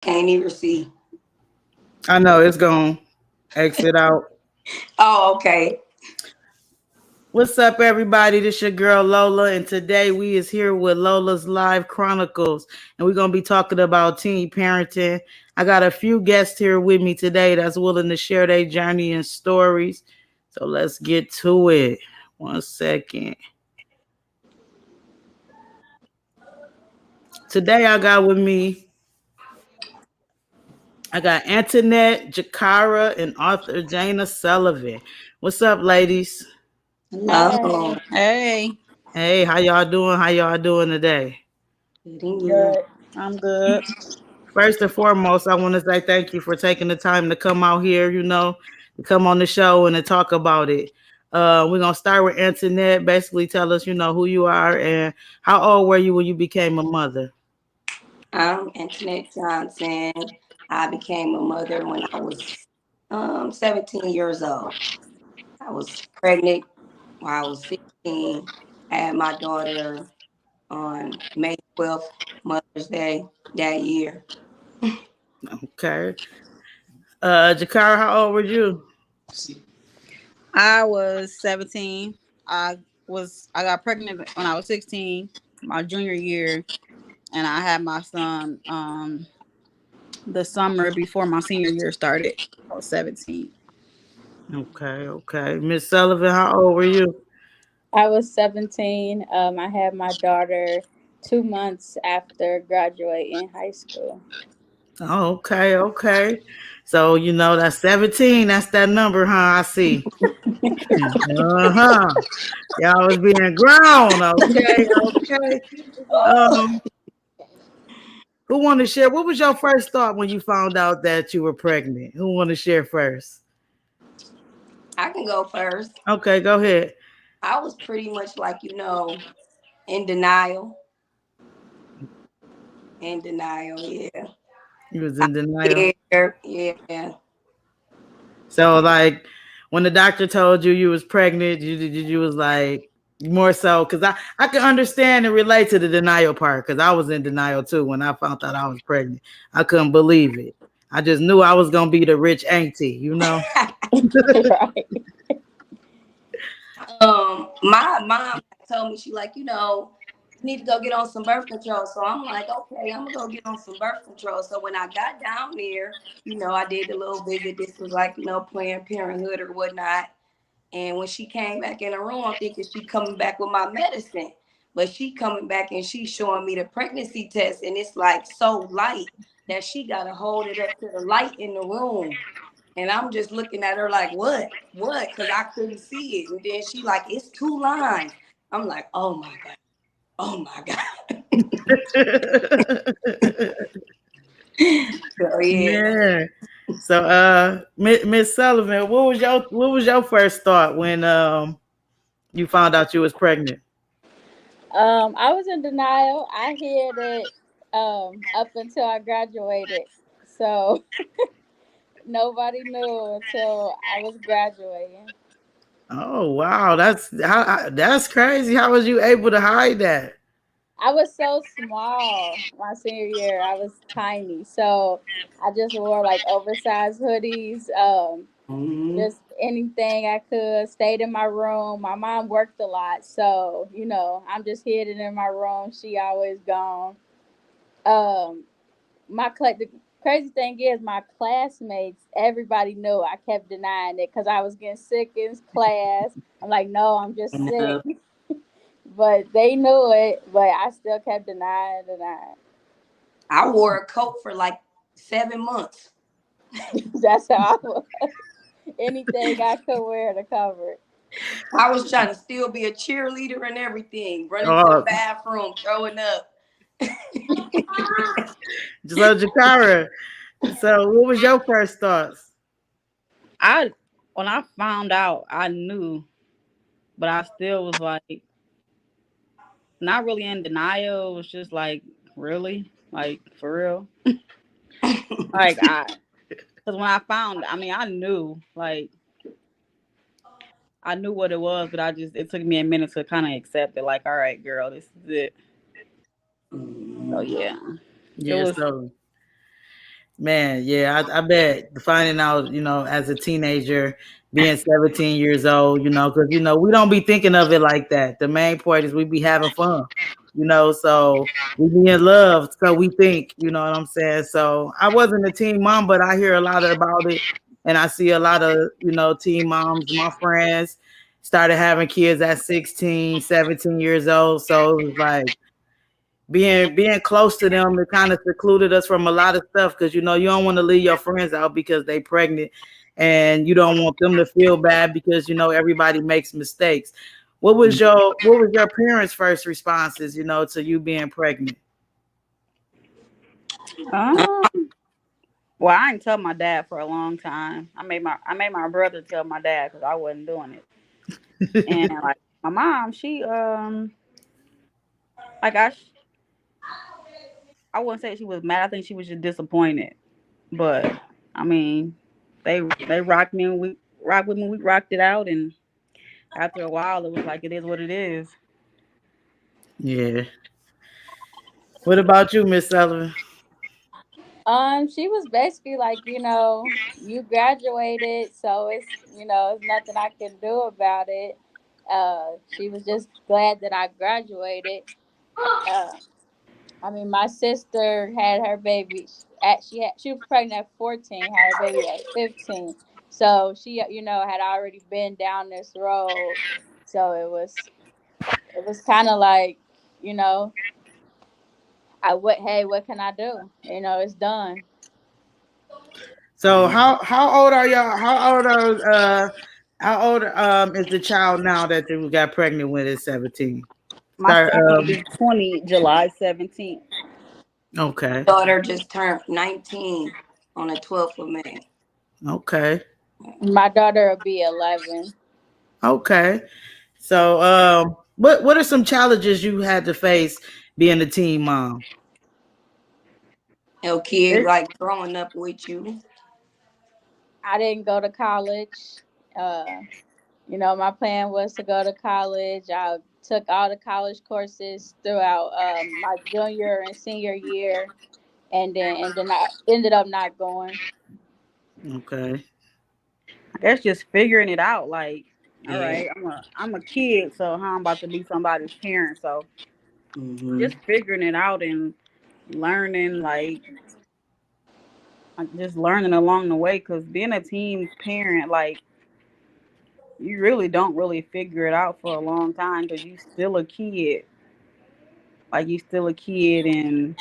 Can't even see. I know it's gonna exit out. Oh, okay. What's up, everybody? This your girl Lola, and today we is here with Lola's Live Chronicles, and we're gonna be talking about teen parenting. I got a few guests here with me today that's willing to share their journey and stories. So let's get to it. 1 second. Today I got Antoinette Jakara and author Jana Sullivan. What's up, ladies? Hello. Hey, hey, Hey, how y'all doing? How y'all doing today? Good in you. good. I'm good. First and foremost, I want to say thank you for taking the time to come out here, to come on the show and to talk about it. We're gonna start with Antoinette. Basically, tell us, who you are and how old were you when you became a mother? I'm Antoinette Johnson. I became a mother when I was 17 years old. I was pregnant while I was 16. I had my daughter on May 12th, Mother's Day that year. Okay. Jakara, how old were you? I was 17. I got pregnant when I was 16, my junior year, and I had my son the summer before my senior year started. I was 17. Okay, okay. Miss Sullivan, how old were you? I was 17. I had my daughter 2 months after graduating high school. Oh, okay, okay. So that's 17. That's that number, huh? I see. Uh-huh. Y'all was being grown. Okay, okay. Um, who want to share? What was your first thought when you found out that you were pregnant? Who want to share first? I can go first. Okay, go ahead. I was pretty much like, in denial. In denial, yeah. You was in denial. Scared, yeah. So, like, when the doctor told you you was pregnant, you was like more so because I can understand and relate to the denial part because I was in denial too when I found out I was pregnant. I couldn't believe it. I just knew I was gonna be the rich auntie. Right. My mom told me she like, you need to go get on some birth control. So I'm like, okay, I'm gonna go get on some birth control. So when I got down there, I did the little visit. This was like, Planned Parenthood or whatnot. And when she came back in the room, I'm thinking she coming back with my medicine. But she coming back and she showing me the pregnancy test, and it's like so light that she gotta hold it up to the light in the room. And I'm just looking at her like, what? What? Because I couldn't see it. And then she like, it's two lines. I'm like, oh my God. Oh my God. So yeah. Yeah. So, Miss Sullivan, what was your first thought when you found out you was pregnant? I was in denial. I hid it up until I graduated. So nobody knew until I was graduating. Oh wow, that's crazy. How was you able to hide that? I was so small my senior year. I was tiny. So I just wore like oversized hoodies. Mhm. Just anything I could. Stayed in my room. My mom worked a lot, so I'm just hidden in my room. She always gone. Um, the crazy thing is, my classmates, everybody knew. I kept denying it because I was getting sick in class. I'm like, no, I'm just sick, No, but they knew it. But I still kept denying. I wore a coat for like 7 months. That's how I was. Anything I could wear to cover it. I was trying to still be a cheerleader and everything, running to the Oh, bathroom, throwing up. so Jakara, so what was your first thoughts? I when I found out, I knew, but I still was like not really in denial. It was just like, really, like for real. Like because when I found, I mean, I knew, like I knew what it was, but it took me a minute to kind of accept it. Like, all right, girl, this is it. So Mhm. yeah, it Yeah, was. so Man, yeah, I bet finding out, as a teenager, being 17 years old, because we don't be thinking of it like that. The main point is we be having fun, so we be in love, so we think, you know what I'm saying? So I wasn't a teen mom, but I hear a lot about it, and I see a lot of, teen moms. My friends started having kids at 16, 17 years old, so it was like being close to them, it kind of secluded us from a lot of stuff because you don't want to leave your friends out because they pregnant, and you don't want them to feel bad because everybody makes mistakes. What was your parents' first responses, to you being pregnant? Um, well, I ain't tell my dad for a long time. I made my brother tell my dad because I wasn't doing it. And like my mom, she like I wouldn't say she was mad. I think she was just disappointed. But I mean, they rocked me and we rocked with me. We rocked it out, and after a while, it was like it is what it is. Yeah. What about you, Miss Sullivan? She was basically like, you graduated, so it's nothing I can do about it. She was just glad that I graduated. Uh, I mean, my sister had her baby at she was pregnant at 14, had her baby at 15. So she, had already been down this road. So it was kind of like, you know, what can I do? It's done. So how old are y'all? How old is the child now that you got pregnant with at 17? My Start son will be 20 July 17th. Okay. Daughter just turned 19 on the 12th of May. Okay. My daughter will be 11. Okay. So what are some challenges you had to face being a teen mom? Your kid It, like growing up with you. I didn't go to college. Uh, my plan was to go to college. I took all the college courses throughout my junior and senior year, and then I ended up not going. Okay. that's just figuring it out. Like, all Yeah. right, I'm a kid, so how I'm about to be somebody's parent. So Hmm. just figuring it out and learning, like just learning along the way. Cause being a teen parent, like you really don't really figure it out for a long time because you still a kid. Like you still a kid, and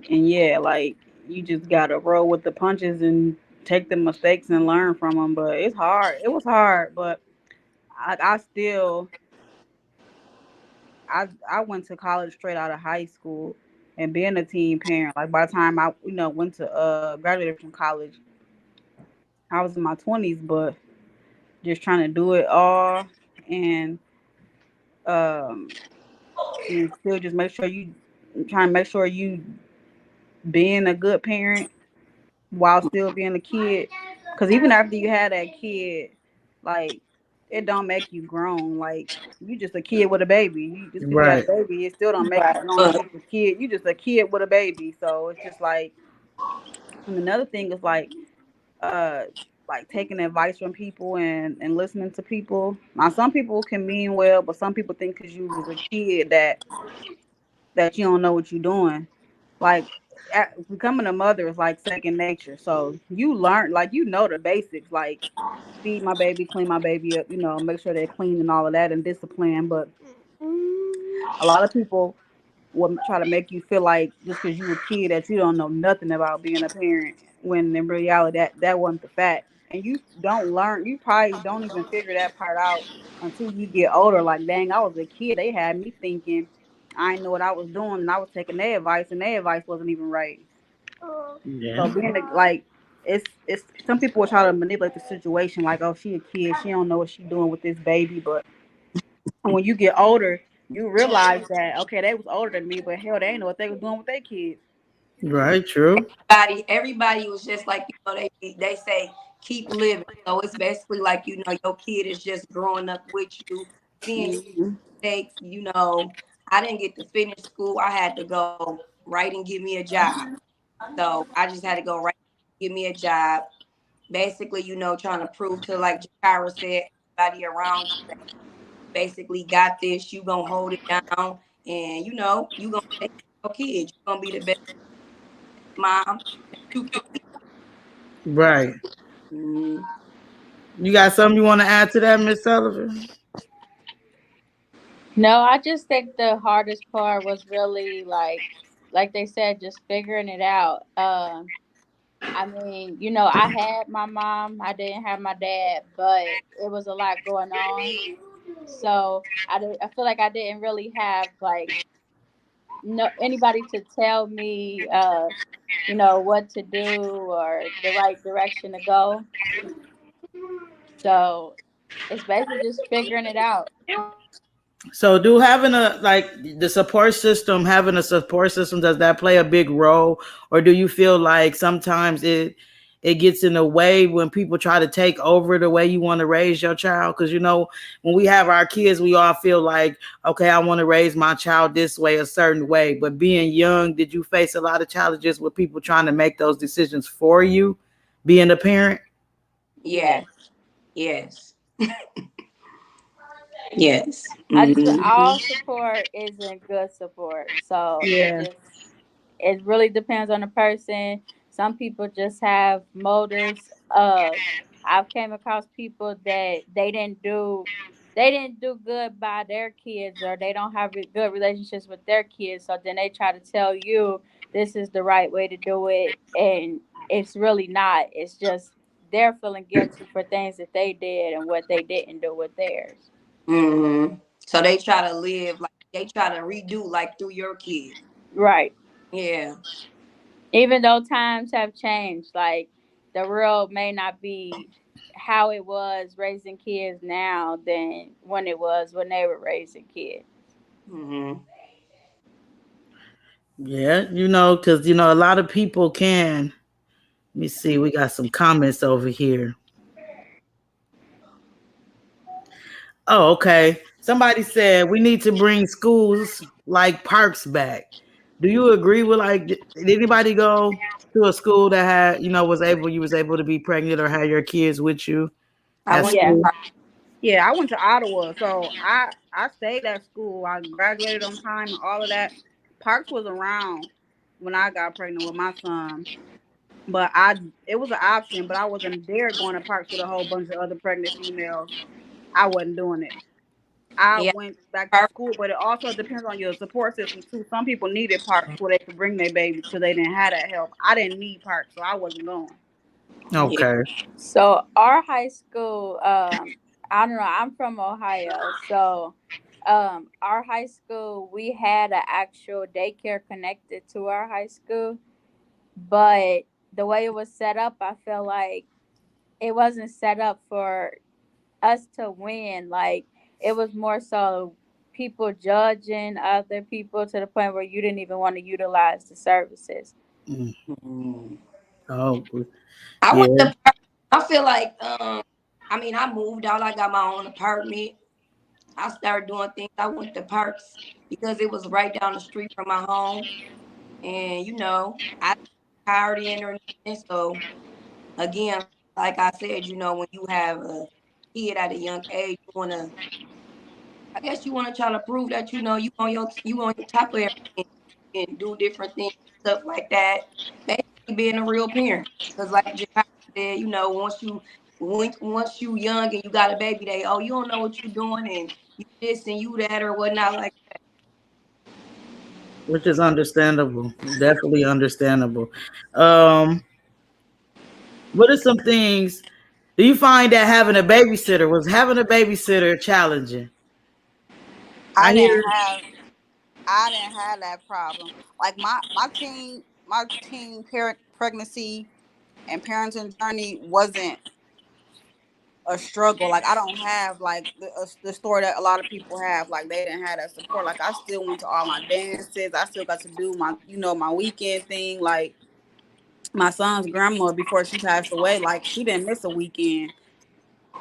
yeah, like you just gotta roll with the punches and take the mistakes and learn from them. But it's hard. It was hard, but I still I went to college straight out of high school, and being a teen parent, like by the time I went to graduated from college, I was in my 20s, but just trying to do it all, and um and still just make sure you trying to make sure you being a good parent while still being a kid. Because even after you had that kid, like it don't make you grown. Like you just a kid with a baby. You just because you had a Right. baby, it still don't make you Right. grown. You But just a kid. You just a kid with a baby. So it's just like, and another thing is uh, like taking advice from people and listening to people. Now some people can mean well, but some people think because you was a kid that you don't know what you're doing. Like becoming a mother is like second nature. So you learn, like the basics, like feed my baby, clean my baby up, make sure they're clean and all of that and discipline. But a lot of people will try to make you feel like just because you a kid that you don't know nothing about being a parent. When in reality that wasn't the fact. And you don't learn. You probably don't even figure that part out until you get older. Like, dang, I was a kid. They had me thinking I didn't know what I was doing, and I was taking their advice, and their advice wasn't even right. So Yeah. like, it's some people will try to manipulate the situation, like, oh, she a kid, she don't know what she doing with this baby. But when you get older, you realize that okay, they was older than me, but hell, they ain't know what they was doing with their kids. Right. True. everybody was just like, they say keep living. So it's basically like, your kid is just growing up with you, seeing Hmm. mistakes. I didn't get to finish school. I had to go right and get me a job. So I just had to go right, give me a job. Basically, trying to prove to, like Jakara said, everybody around you that basically got this. You gonna hold it down, and you gonna take care of your kids. You gonna be the best mom that you can be. Right. Mhm. You got something you want to add to that, Miss Sullivan? No, I just think the hardest part was really like they said, just figuring it out. I mean, I had my mom, I didn't have my dad, but it was a lot going on. So I feel like I didn't really have like no anybody to tell me, what to do or the right direction to go. So it's basically just figuring it out. So, do having a like the support system, having a support system, does that play a big role, or do you feel like sometimes it gets in the way when people try to take over the way you want to raise your child? Because when we have our kids, we all feel like, okay, I want to raise my child this way, a certain way. But being young, did you face a lot of challenges with people trying to make those decisions for you, being a parent? Yes, Yes. yes, yes. I just feel Hmm. all support isn't good support. So Yeah. it really depends on the person. Some people just have motives. I've came across people that they didn't do good by their kids, or they don't have good relationships with their kids. So then they try to tell you this is the right way to do it, and it's really not. It's just they're feeling guilty for things that they did and what they didn't do with theirs. Hmm. So they try to live like they try to redo like through your kids. Right. Yeah. Even though times have changed, like the world may not be how it was raising kids now than when it was when they were raising kids. Hmm. Yeah, because a lot of people can. Let me see. We got some comments over here. Oh, okay. Somebody said we need to bring schools like parks back. Do you agree with like did anybody go to a school that had, you was able to be pregnant or had your kids with you I at went to Yeah. school? Yeah, I went to Ottawa, so I stayed at school. I graduated on time and all of that. Parks was around when I got pregnant with my son, but it was an option, but I wasn't there going to Parks with a whole bunch of other pregnant females. I wasn't doing it. I yeah. went back to school, but it also depends on your support system too. Some people needed Parks where they could bring their babies because they didn't have that help. I didn't need Parks, so I wasn't going. Yeah. Okay. So our high school, I don't know, I'm from Ohio, so our high school, we had an actual daycare connected to our high school, but the way it was set up, I feel like it wasn't set up for us to win. Like it was more so people judging other people to the point where you didn't even want to utilize the services. Mm. Mhm. Oh, I yeah. went to. I feel like I mean I moved out. I got my own apartment. I started doing things. I went to parks because it was right down the street from my home, and I tired in or nothing. So again, like I said, when you have a kid at a young age, you wanna. I guess you wanna try to prove that you on your top of everything and do different things, stuff like that. Basically, being a real parent, because like Jakai said, once you young and you got a baby, you don't know what you're doing and you this and you that or whatnot like. Which is understandable. Definitely understandable. Um, what are some things do you find that having a babysitter challenging? I I didn't hear have I didn't have that problem. Like my teen parent pregnancy and parenting journey wasn't a struggle. Like I don't have like the story that a lot of people have. Like they didn't have that support. Like I still went to all my dances. I still got to do my weekend thing. Like my son's grandma before she passed away, like she didn't miss a weekend.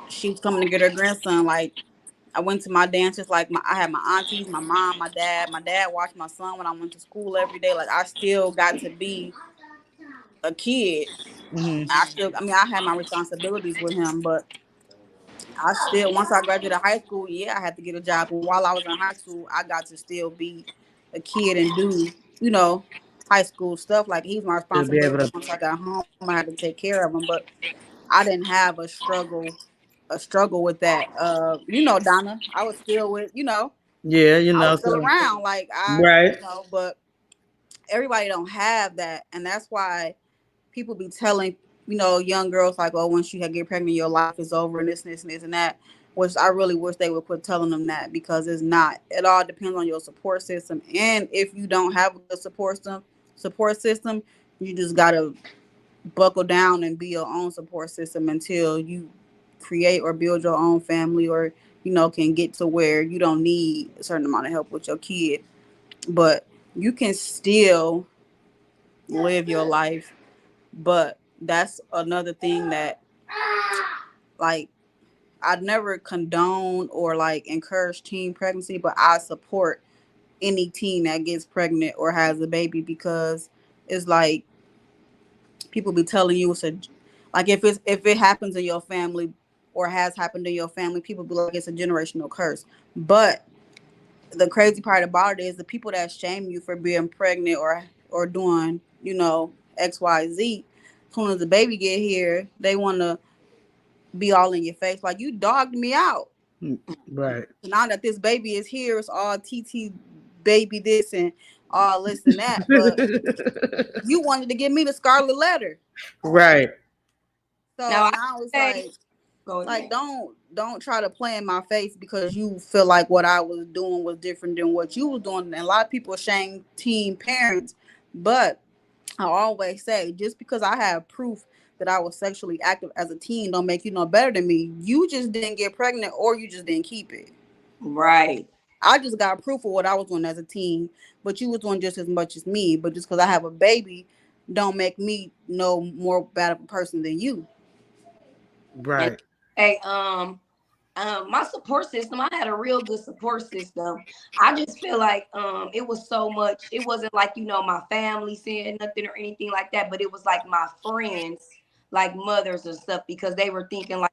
She was coming to get her grandson. Like I went to my dances. Like I had my aunties, my mom, my dad. My dad watched my son when I went to school every day. Like I still got to be a kid. Hmm. I mean, I had my responsibilities with him, but I still, once I graduated high school, yeah, I had to get a job. But while I was in high school, I got to still be a kid and do, you know, high school stuff. Like he's my To be able responsibility. to, Once I got home, I had to take care of him. But I didn't have a struggle with that. Donna, I was still with, yeah, I was still so around. Like right. but everybody don't have that, and that's why people be telling young girls like, oh, once you get pregnant, your life is over, and this and that. Which I really wish they would quit telling them that, because it's not. It all depends on your support system, and if you don't have a good support system, you just gotta buckle down and be your own support system until you create or build your own family, or can get to where you don't need a certain amount of help with your kid, but you can still live your life. But that's another thing that, like, I'd never condone or like encourage teen pregnancy, but I support any teen that gets pregnant or has a baby, because it's like people be telling you like, if it happens in your family or has happened in your family, people be like it's a generational curse. But the crazy part about it is the people that shame you for being pregnant or doing XYZ, as soon as the baby get here, they want to be all in your face like, you dogged me out. Right. So now that this baby is here, it's all TT baby this and all this and that, but you wanted to give me the scarlet letter. Right. So Now I now it's say, go like, ahead. don't try to play in my face because you feel like what I was doing was different than what you was doing. And a lot of people shame teen parents, but I always say, just because I have proof that I was sexually active as a teen don't make you no better than me. You just didn't get pregnant, or you just didn't keep it. Right. I just got proof of what I was doing as a teen, but you was doing just as much as me. But just because I have a baby don't make me no more bad of a person than you. And Right. hey, my support system, I had a real good support system. I just feel like it was so much, it wasn't like, my family saying nothing or anything like that, but it was like my friends, like mothers and stuff, because they were thinking like,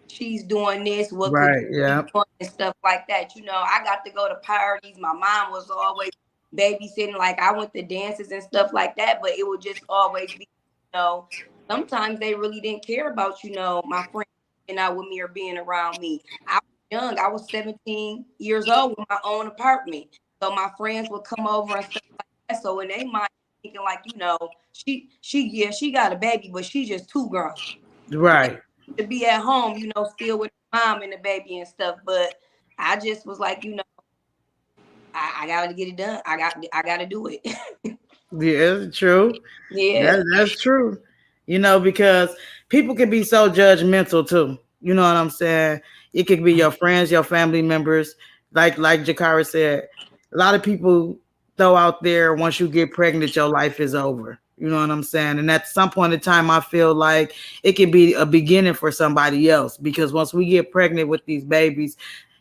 she's doing this, what could Right. you be Yeah. doing and stuff like that. I got to go to parties. My mom was always babysitting. Like I went to dances and stuff like that, but it would just always be, you know, sometimes they really didn't care about, my friends being out with me or being around me. I was young. I was 17 years old with my own apartment. So my friends would come over and stuff like that. So in their mind, thinking like, yeah, she got a baby, but she's just too grown Right. to be at home, still with mom and the baby and stuff. But I just was like, I gotta get it done. I gotta do it. Yeah, it's true. Yeah. That's true. Because people can be so judgmental too. You know what I'm saying? It could be your friends, your family members. Like Jakara said, a lot of people throw out there, once you get pregnant, your life is over. You know what I'm saying? And at some point in time, I feel like it could be a beginning for somebody else, because once we get pregnant with these babies,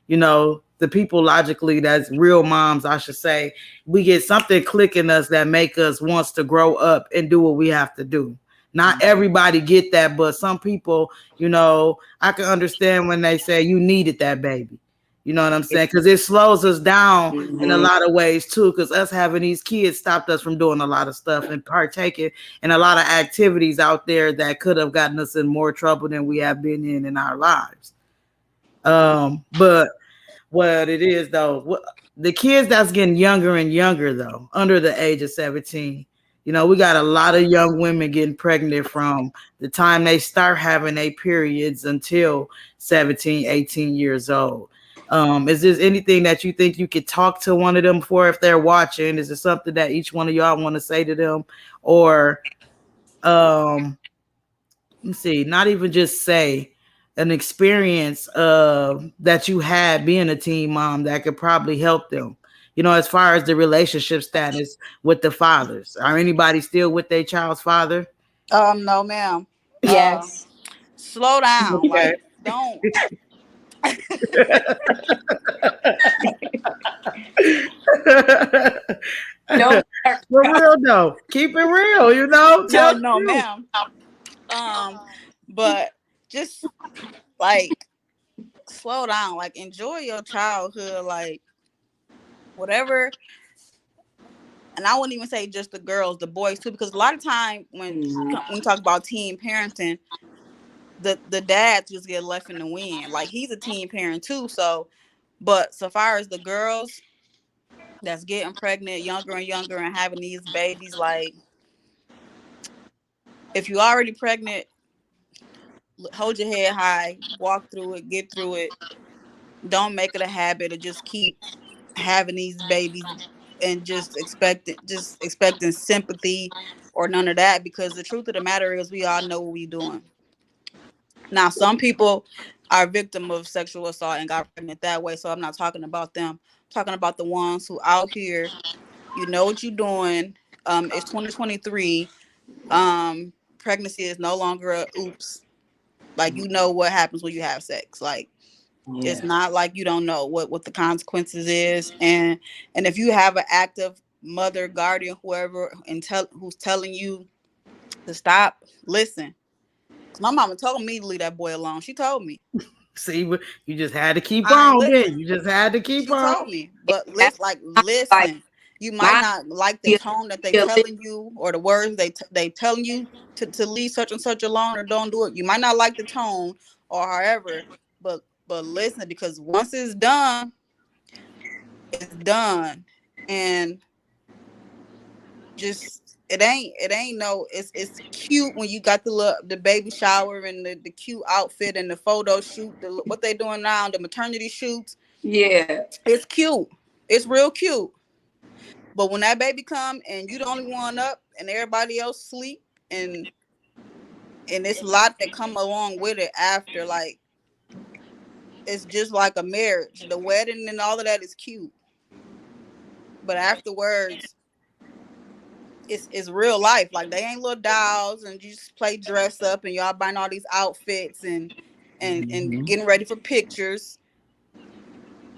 the people logically, that's real moms, I should say, we get something clicking us that make us wants to grow up and do what we have to do. Not everybody get that, but some people, I can understand when they say you needed that baby. You know what I'm saying? Because it slows us down in a Hmm. lot of ways too. Because us having these kids stopped us from doing a lot of stuff and partaking in a lot of activities out there that could have gotten us in more trouble than we have been in our lives. But what it is though, the kids that's getting younger and younger though, under the age of 17, we got a lot of young women getting pregnant from the time they start having their periods until 17, 18 years old. Is there anything that you think you could talk to one of them for if they're watching? Is there something that each one of y'all want to say to them? Or um let me see, not even just say, an experience that you had being a teen mom that could probably help them, as far as the relationship status with the fathers. Are anybody still with their child's father? No, ma'am. Uh, Yes. Slow down. Okay. Like, don't. Don't For real though. Keep it real, you know? No, Tell the no, truth. ma'am. But just like slow down, like enjoy your childhood, like whatever. And I wouldn't even say just the girls, the boys too, because a lot of time when we talk about teen parenting, the dads just get left in the wind. Like he's a teen parent too, so but so far as the girls that's getting pregnant younger and younger and having these babies, like if you're already pregnant, hold your head high, walk through it, get through it. Don't make it a habit of just keep having these babies and just expecting sympathy or none of that, because the truth of the matter is we all know what we're doing. Now some people are victim of sexual assault and got pregnant that way, so I'm not talking about them. I'm talking about the ones who out here, you know what you're doing. It's 2023. Pregnancy is no longer a oops. Like you know what happens when you have sex. Like it's Yeah. not like you don't know what the consequences is, and if you have an active mother, guardian, whoever, who's telling you to stop, listen. Cause my mama told me to leave that boy alone. She told me. See, you just had to keep I ain't on, then. listen. You just had to keep She on. told me, but That's like listen. You might my not like the be tone that they a, telling you or the words they telling you to leave such and such alone or don't do it. You might not like the tone or however, but listen, because once it's done, it's done. And just it ain't no, it's cute when you got the baby shower and the cute outfit and the photo shoot, what they doing now, the maternity shoots. yeah. It's cute. It's real cute. But when that baby come and you the only one up and everybody else sleep, and it's a lot that come along with it after, like it's just like a marriage. The wedding and all of that is cute. But afterwards, it's real life. Like they ain't little dolls and you just play dress up and y'all buying all these outfits and Mhm. getting ready for pictures.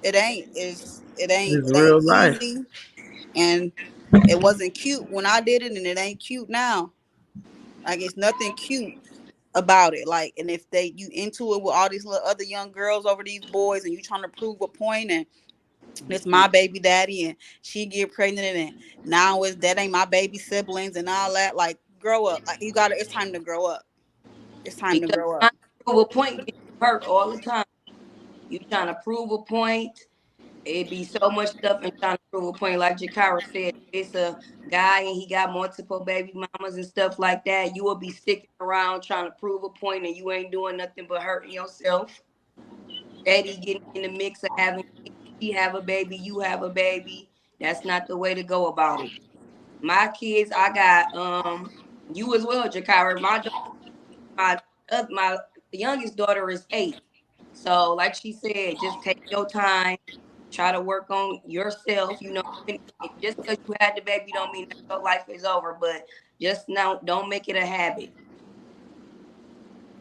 It's It ain't real life. easy, and it wasn't cute when I did it, and it ain't cute now. Like it's nothing cute about it. Like, and if you into it with all these little other young girls over these boys, and you trying to prove a point, and it's my baby daddy, and she get pregnant, and now that ain't my baby siblings and all that. Like, grow up. Like you got to. It's time to grow up. It's time to Because grow up. trying to prove a point get you hurt all the time. You trying to prove a point. It be so much stuff and trying to prove a point. Like Jakara said, it's a guy and he got multiple baby mamas and stuff like that. You will be sticking around trying to prove a point and you ain't doing nothing but hurting yourself. Eddie getting in the mix of having kids. She have a baby, you have a baby. That's not the way to go about it. My kids, I got you as well, Jakara. My youngest daughter is 8. So, like she said, just take your time, try to work on yourself. Just because you had the baby don't mean that your life is over. But just now, don't make it a habit.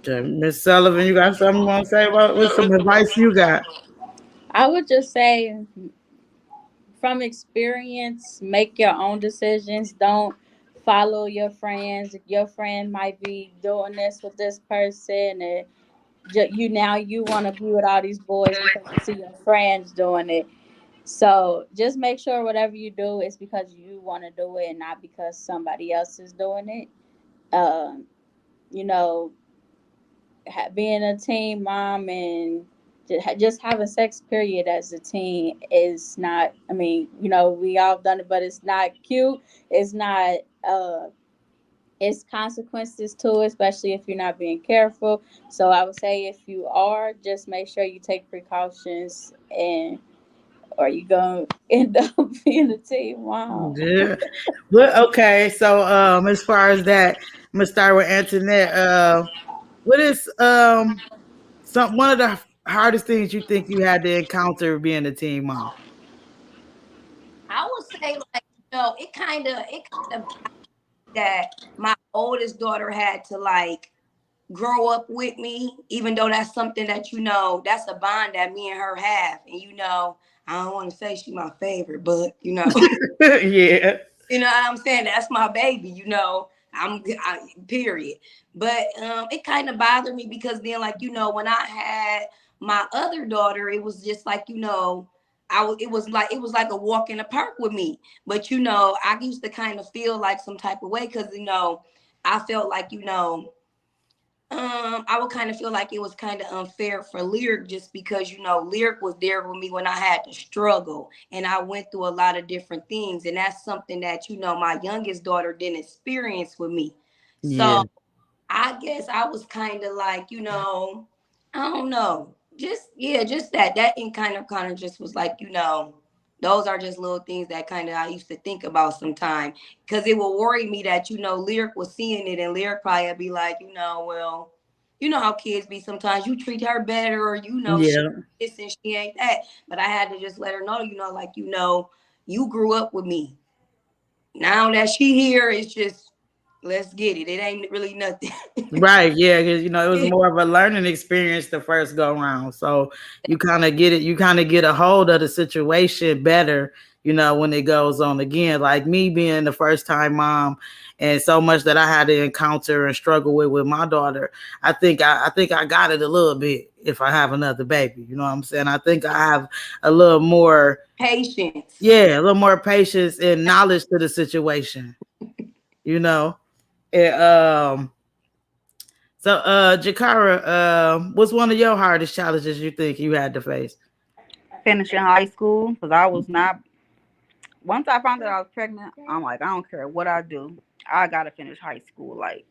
Okay, Miss Sullivan, you got something you want to say about what's some advice you got? I would just say, from experience, make your own decisions. Don't follow your friends. If your friend might be doing this with this person, and you want to be with all these boys because you see your friends doing it. So just make sure whatever you do is because you want to do it and not because somebody else is doing it. Um, you know, being a teen mom and just having sex period as a teen is not, I mean, we all done it, but it's not cute. It's not it's consequences to it, especially if you're not being careful. So I would say if you are, just make sure you take precautions, and or you gonna end up being a teen mom. Yeah. But okay, so as far as that, I'm gonna start with Antoinette. What is one of the hardest things you think you had to encounter being a teen mom? I would say, like, it kind of that my oldest daughter had to like grow up with me, even though that's something that, that's a bond that me and her have. And, I don't want to say she my favorite, but, Yeah. you know what I'm saying? That's my baby, period. But it kind of bothered me because then, like, when I had my other daughter, it was just like, it was like a walk in the park with me. But I used to kind of feel like some type of way because I felt like I would kind of feel like it was kind of unfair for Lyric just because Lyric was there with me when I had to struggle and I went through a lot of different things, and that's something that my youngest daughter didn't experience with me. Yeah. So I guess I was kind of like, I don't know, just yeah, just that and kind of just was like, those are just little things that kind of I used to think about sometimes because it will worry me that Lyric was seeing it and Lyric probably be like, well, you know how kids be sometimes. You treat her better, or she Yeah. this and she ain't that. But I had to just let her know, like you grew up with me. Now that she here, it's just let's get it. It ain't really nothing. Right, yeah, because it was Yeah. more of a learning experience the first go round. So you kind of get it, you kind of get a hold of the situation better, when it goes on again. Like me being the first time mom, and so much that I had to encounter and struggle with my daughter. I think I got it a little bit if I have another baby. You know what I'm saying? I think I have a little more, Patience. yeah, a little more patience and knowledge to the situation. You know, and, so, Jakara, what's one of your hardest challenges you think you had to face? Finishing high school because I was not. Once I found out I was pregnant, I'm like, I don't care what I do, I gotta finish high school. Like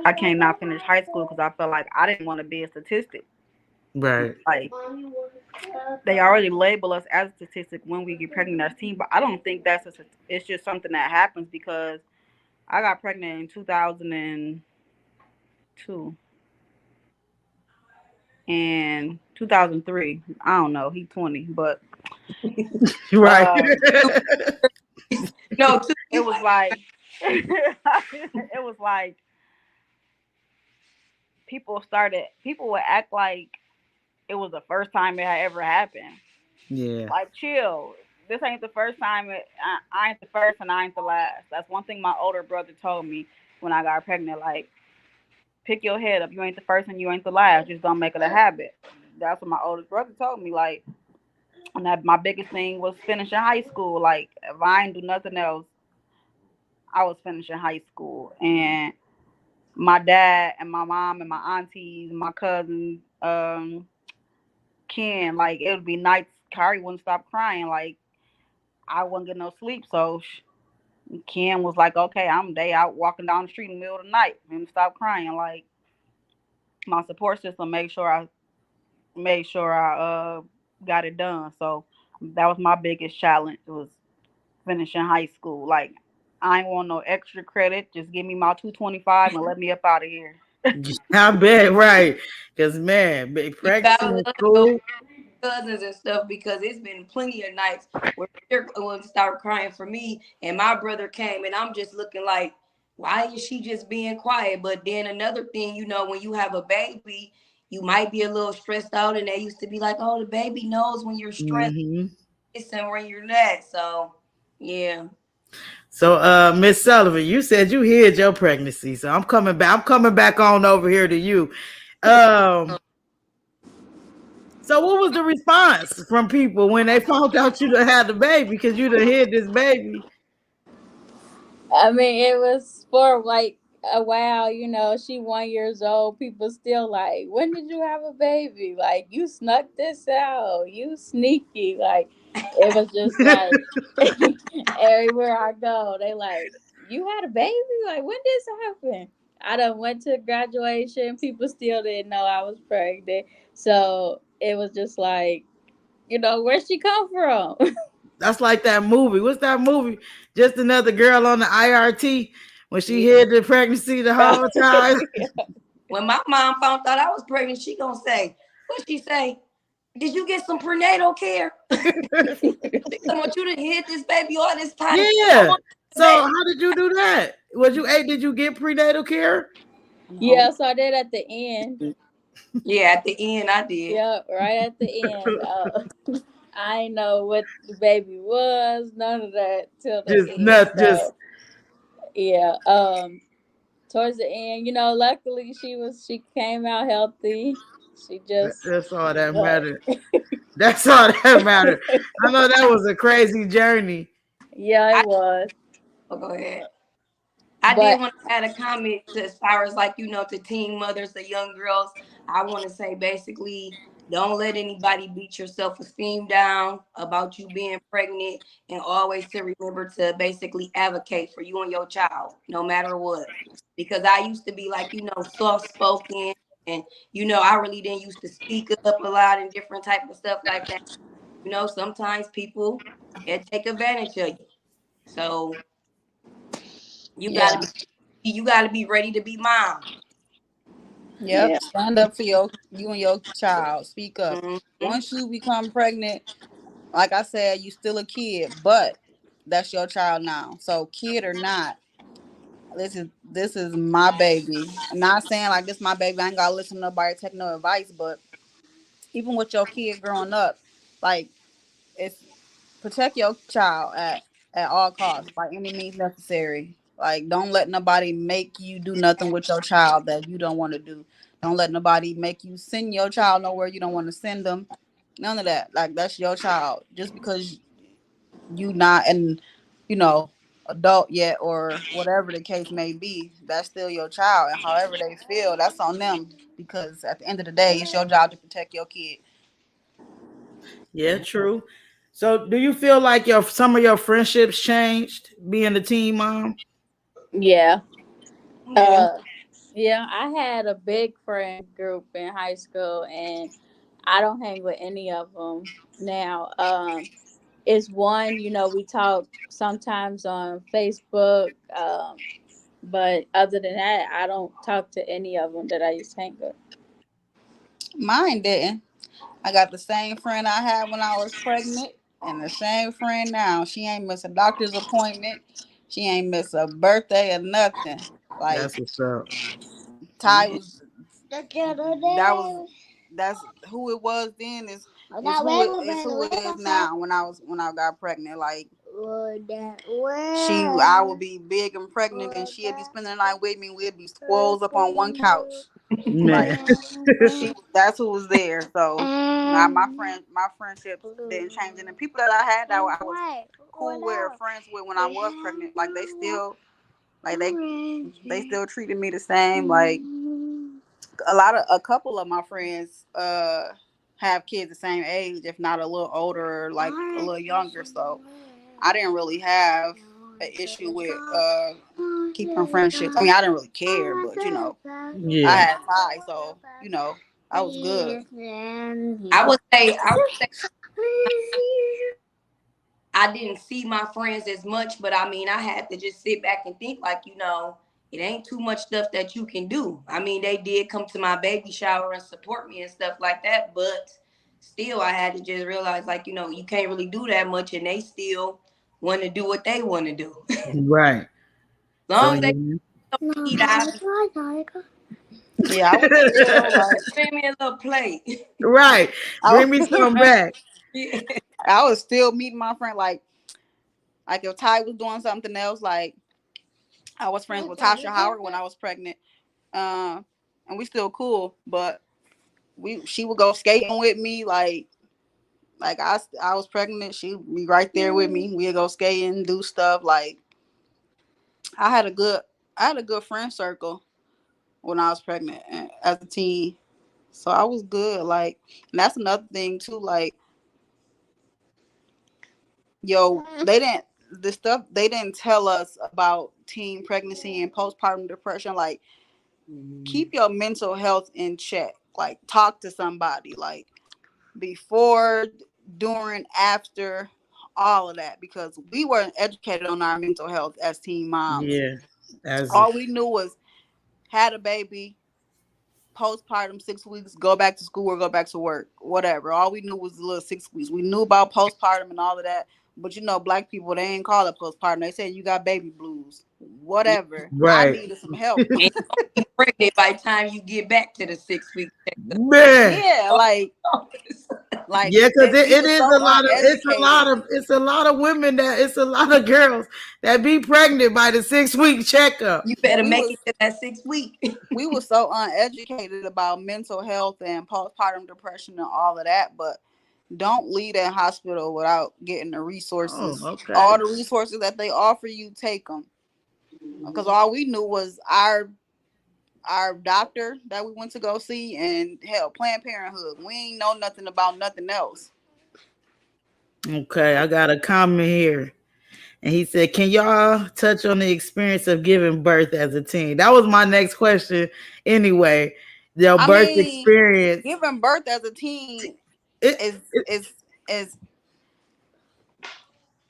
I can't not finish high school because I felt like I didn't want to be a statistic. Right. Like they already label us as a statistic when we get pregnant as teen, but I don't think it's just something that happens because I got pregnant in 2002 and 2003. I don't know. He 20, but Right. um, No, it was like it was like people would act like it was the first time it had ever happened. Yeah. Like, chill. This ain't the first time. I ain't the first and I ain't the last. That's one thing my older brother told me when I got pregnant. Like, pick your head up. You ain't the first and you ain't the last. Just don't make it a habit. That's what my oldest brother told me. Like, and that my biggest thing was finishing high school. Like, if I ain't do nothing else, I was finishing high school. And my dad and my mom and my aunties, and my cousins, Ken, like it would be nights. Kari wouldn't stop crying. Like I wouldn't get no sleep. So Ken was like, "Okay, I'm day out walking down the street in the middle of the night and stop crying." Like my support system made sure I got it done. So that was my biggest challenge was finishing high school. Like I ain't want no extra credit. Just give me my 225 and let me up out of here. I bet, right. Because, man, you practicing gotta in love your school. cousins and stuff because it's been plenty of nights where they're going to start crying for me, and my brother came, and I'm just looking like, why is she just being quiet? But then another thing, when you have a baby, you might be a little stressed out, and they used to be like, oh, the baby knows when you're stressed Hmm. and when you're not. So, yeah. So, Miss Sullivan, you said you hid your pregnancy. So I'm coming back. I'm coming back on over here to you. Um, so what was the response from people when they found out you done had the baby because you done hid this baby? I mean, it was for like a while, she 1 years old. People still like, when did you have a baby? Like, you snuck this out. You sneaky. Like, it was just like everywhere I go, they like, you had a baby? Like, when did this happen? I done went to graduation. People still didn't know I was pregnant. So it was just like, where'd she come from? That's like that movie. What's that movie? Just Another Girl on the IRT when she Yeah. hid the pregnancy the whole time. When my mom found out I was pregnant, she gonna say, what she say? Did you get some prenatal care? I want you to hid this baby all this time. I Yeah. want So the baby. how did you do that? Was you Did you get prenatal care? Yeah, so I did at the end. Yeah, at the end I did. Yeah, right at the end. I ain't know what the baby was, none of that till the Just end. not just So yeah, towards the end, luckily she came out healthy. She just that's all that but mattered. That's all that mattered. I know that was a crazy journey. yeah, it I was. oh, go ahead. I did But want to add a comment to as far as like to teen mothers, the young girls. I want to say basically, don't let anybody beat your self esteem down about you being pregnant, and always to remember to basically advocate for you and your child, no matter what. Because I used to be like soft spoken, and I really didn't used to speak up a lot and different type of stuff like that. Sometimes people take advantage of you, so you Yeah. gotta be you got to be ready to be mom. Yep. yeah, Stand up for you and your child. Speak up. Hmm. Once you become pregnant, like I said, you still a kid, but that's your child now. So kid or not, this is my baby. I'm not saying like this my baby. I ain't gotta listen to nobody, take no advice, but even with your kid growing up, like it's protect your child at all costs, by any means necessary. Like don't let nobody make you do nothing with your child that you don't want to do. Don't let nobody make you send your child nowhere you don't want to send them. None of that. Like that's your child. Just because you not an adult yet or whatever the case may be, that's still your child, and however they feel, that's on them, because at the end of the day it's your job to protect your kid. Yeah, true. So, do you feel like your some of your friendships changed being a teen mom? yeah. Yeah. Uh, yeah. I had a big friend group in high school, and I don't hang with any of them now. It's one, we talk sometimes on Facebook, but other than that, I don't talk to any of them that I used to hang with. Mine didn't. I got the same friend I had when I was pregnant and the same friend now. She ain't miss a doctor's appointment. She ain't miss a birthday or nothing. Like That's what's up. Ty was that was that's who it was then is who it is now when I got pregnant. Like I would be big and pregnant and she'd be spending the night with me. We'd be squirrels up on one couch. Like Man. that's who was there. So my friendships didn't change, and the people that I had that I was cool with or friends with when I was pregnant, like like they still treated me the same. Like a couple of my friends have kids the same age, if not a little older, like a little younger. So I didn't really have an issue with keeping friendships. I mean, I didn't really care, but I Yeah. had ties, so I was good. I would say I didn't see my friends as much, but I mean, I had to just sit back and think, like, it ain't too much stuff that you can do. I mean, they did come to my baby shower and support me and stuff like that, but still, I had to just realize, like, you can't really do that much, and they still want to do what they want to do. As Right. So long as they you don't eat, I be Yeah, I was still like bring me a little plate. right. I Bring me some was, back. Yeah. I was still meeting my friend like if Ty was doing something else, like I was friends with Tasha Howard when I was pregnant, and we still cool, but she would go skating with me, like I was pregnant, she'd be right there with me. We'd go skating, do stuff. Like I had a good I had a good friend circle when I was pregnant as a teen. So I was good. Like, and that's another thing too. Like, they didn't the stuff they didn't tell us about teen pregnancy and postpartum depression. Like, keep your mental health in check. Like, talk to somebody. Like before, during, after, all of that, because we weren't educated on our mental health as teen moms. Yeah. As All we knew was had a baby, postpartum 6 weeks, go back to school or go back to work, whatever. All we knew was the little 6 weeks. We knew about postpartum and all of that, but black people, they ain't call it postpartum. They said you got baby blues. whatever. I Right. needed some help. And you be pregnant by the time you get back to the 6 week checkup. Man. Yeah, like Yeah, because we it were is so a lot of uneducated. it's a lot of women that it's a lot of girls that be pregnant by the 6 week checkup. You better We make it was to that 6 week. we were so uneducated about mental health and postpartum depression and all of that, but don't leave that hospital without getting the Oh, resources. All okay. the resources that they offer you, take them. Because all we knew was our doctor that we went to go see and hell Planned Parenthood. We ain't know nothing about nothing else. Okay, I got a comment here. And he said, "Can y'all touch on the experience of giving birth as a teen?" That was my next question anyway. Your I birth mean, experience. giving birth as a teen It, is it is is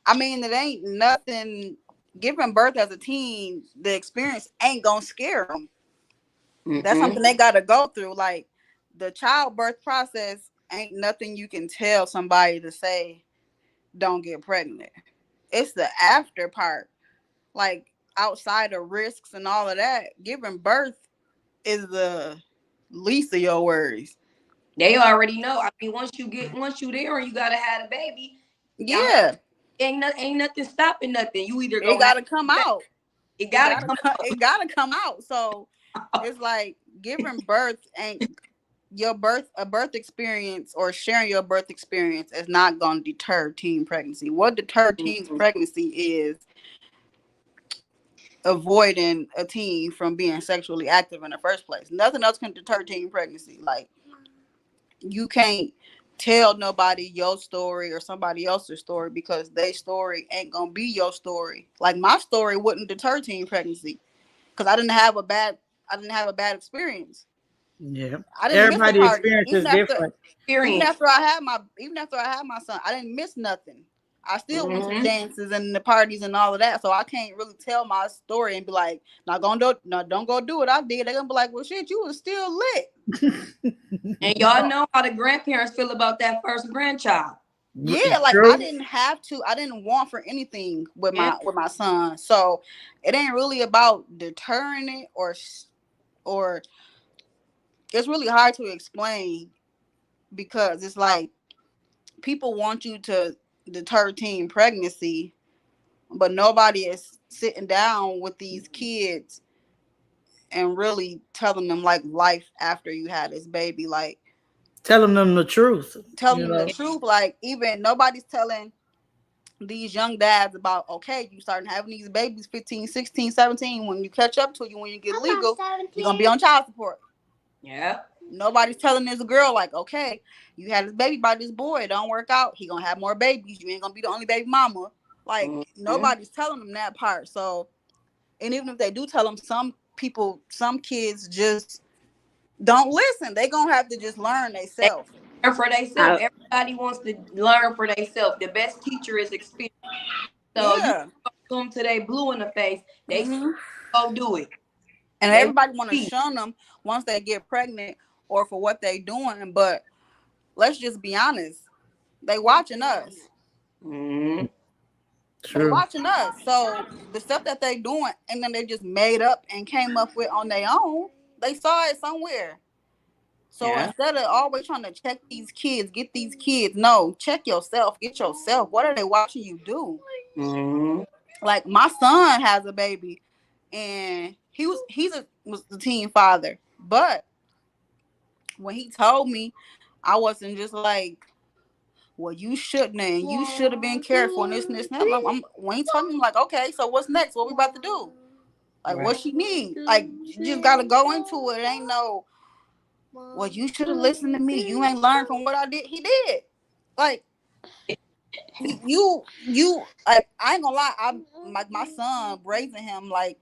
I mean, it ain't nothing. Giving birth as a teen, the experience ain't gonna scare them. That's Mm-mm. something they gotta go through. Like the childbirth process ain't nothing you can tell somebody to say don't get pregnant. It's the after part. Like outside of risks and all of that, giving birth is the least of your worries. They already know. I mean, once you there and you gotta have a baby, I mean, Yeah, ain't nothing stopping nothing. You either it gonna have gotta come a baby, out. it gotta come It gotta come out. So out. it's like giving birth ain't a birth experience or sharing your birth experience is not going to deter teen pregnancy. What deter teens Mhm. pregnancy is avoiding a teen from being sexually active in the first place. Nothing else can deter teen pregnancy. Like you can't tell nobody your story or somebody else's story because their story ain't gonna be your story. Like my story wouldn't deter teen pregnancy because I didn't have a bad experience. yeah. I didn't miss a Everybody party. experience is different. Experience. Even after I had my son, I didn't miss nothing. I still went to the Hmm. dances and the parties and all of that. So I can't really tell my story and be like, "Not gonna do no, don't go do what I did." They're gonna be like, "Well, shit, you was still lit." And y'all know how the grandparents feel about that first grandchild. Yeah, like I True. didn't have to. I didn't want for anything Yeah. with my son. So it ain't really about deterring it or it's really hard to explain because it's like people want you to deter teen pregnancy, but nobody is sitting down with these kids and really telling them like life after you had this baby, like Telling them the truth. telling You them the know. truth. Like even nobody's telling these young dads about okay, you starting having these babies 15, 16, 17. When you catch up to you, when you get legal, you're gonna be on child support. Yeah. Nobody's telling this girl like, okay, you had this baby by this boy, it don't work out. He gonna have more babies. You ain't gonna be the only baby mama. Like Hmm. nobody's telling them that part. So, and even if they do tell them, some kids just don't listen. They gonna have to just learn They themselves. learn for themselves. I, Everybody wants to learn for themselves. The best teacher is experience. So you yeah. go them to they blue in the face, they Hmm. go do it. And They everybody want to see. shun them once they get pregnant or for what they doing. But let's just be honest. They watching us. Mm-hmm. They True. watching us. So the stuff that they doing and then they just made up and came up with on their own, they saw it somewhere. So Yeah. instead of always trying to check these kids, get these kids, no, check yourself, get yourself. What are they watching you do? Mm-hmm. Like my son has a baby and was the teen father. But when he told me, I wasn't just like, well, you shouldn't and you should have been careful and this and this and that. When he told me, I'm like, okay, so what's next? What we about to do? Like, what Right. she need? Like, you just gotta go into it. It ain't no, well, you should have listened to me. You ain't learned from what I did. He did. Like, like, I ain't gonna lie. I like my son raising him. Like,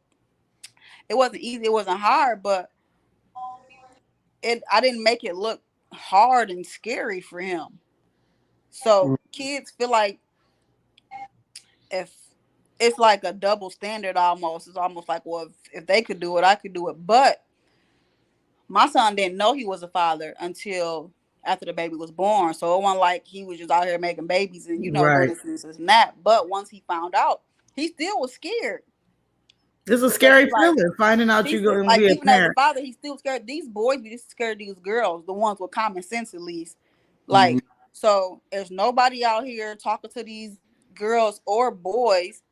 it wasn't easy. It wasn't hard, but I didn't make it look hard and scary for him. So kids feel like if it's like a double standard almost. It's almost like, well, if they could do it, I could do it. But my son didn't know he was a father until after the baby was born. So it wasn't like he was just out here making babies and, doing Right. this and that. But once he found out, he still was scared. It's a Because scary he like feeling finding out he's you're going to like be a even as a parent. father, he's still scared. These boys be just scared of these girls, the ones with common sense at least. Mhm. Like so, there's nobody out here talking to these girls or boys,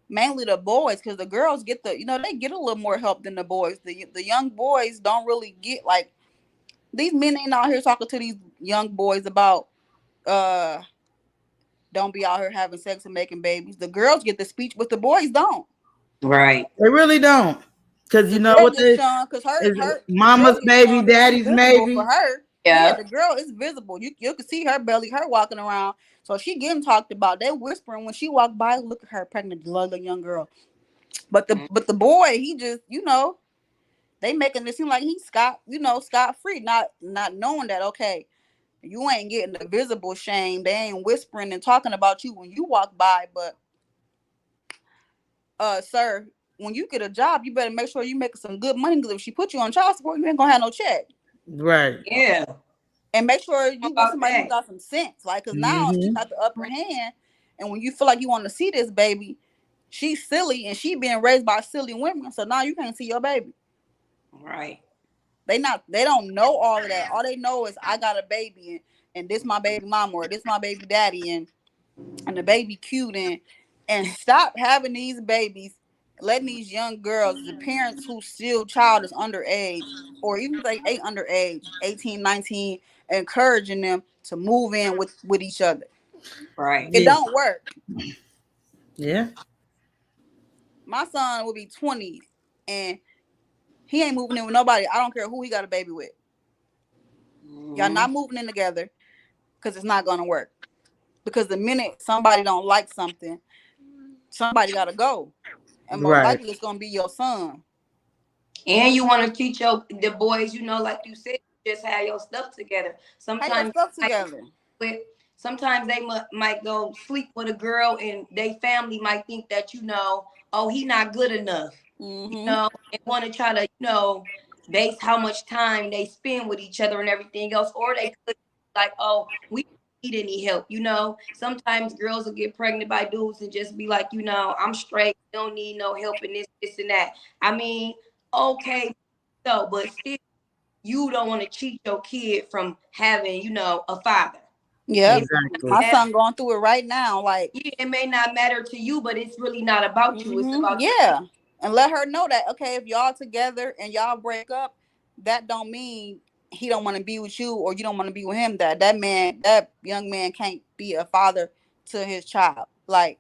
mainly the boys, because the girls get they get a little more help than the boys. The young boys don't really get like these men ain't out here talking to these young boys about uh don't be out here having sex and making babies. The girls get the speech, but the boys don't. Right. They really don't. Because you The know girl what gets they shown because is the girl mama's gets baby, shown because she daddy's visible for maybe. her. Yeah, Yeah. the girl is visible. You can see her belly, her walking around. So she getting talked about. They whispering when she walk by. Look at her pregnant, lovely young girl. Mhm. But the boy, he just they making it seem like he's scot free, not knowing that okay, you ain't getting the visible shame. They ain't whispering and talking about you when you walk by, but sir, when you get a job, you better make sure you making some good money because if she put you on child support, you ain't gonna have no check. Right. Yeah. And make sure How you with about somebody who that? got some sense, like, cause now she Hmm. got the upper hand, and when you feel like you want to see this baby, she's silly and she being raised by silly women, so now you can't see your baby. Right. They don't know all of that. All they know is I got a baby and this my baby mama or this my baby daddy and the baby cute and stop having these babies, letting these young girls, the parents who still child is underage, or even if they ain't underage, 18, 19, encouraging them to move in with each other. Right. It Yeah. don't work. Yeah. My son will be 20 and he ain't moving in with nobody. I don't care who he got a baby with. Y'all Mhm. not moving in together because it's not gonna work. Because the minute somebody don't like something, somebody gotta go. And most Right. likely it's gonna be your son. And you want to teach the boys, like you said, just have your stuff together. Have your Sometimes stuff together. with sometimes they might go sleep with a girl and they family might think that oh, he not good enough, Mm-hmm. and want to try to base how much time they spend with each other and everything else, or they could like, oh, we don't need any help. Sometimes girls will get pregnant by dudes and just be like, I'm straight, don't need no help in this and that. I mean, okay, so but still you don't want to cheat your kid from having a father. Yep. It Exactly. My matter, son going through it right now. Like, yeah, it may not matter to you, but it's really not about you. It's about your yeah. And let her know that, okay, if y'all together and y'all break up, that don't mean he don't want to be with you or you don't want to be with him. That young man can't be a father to his child. Like,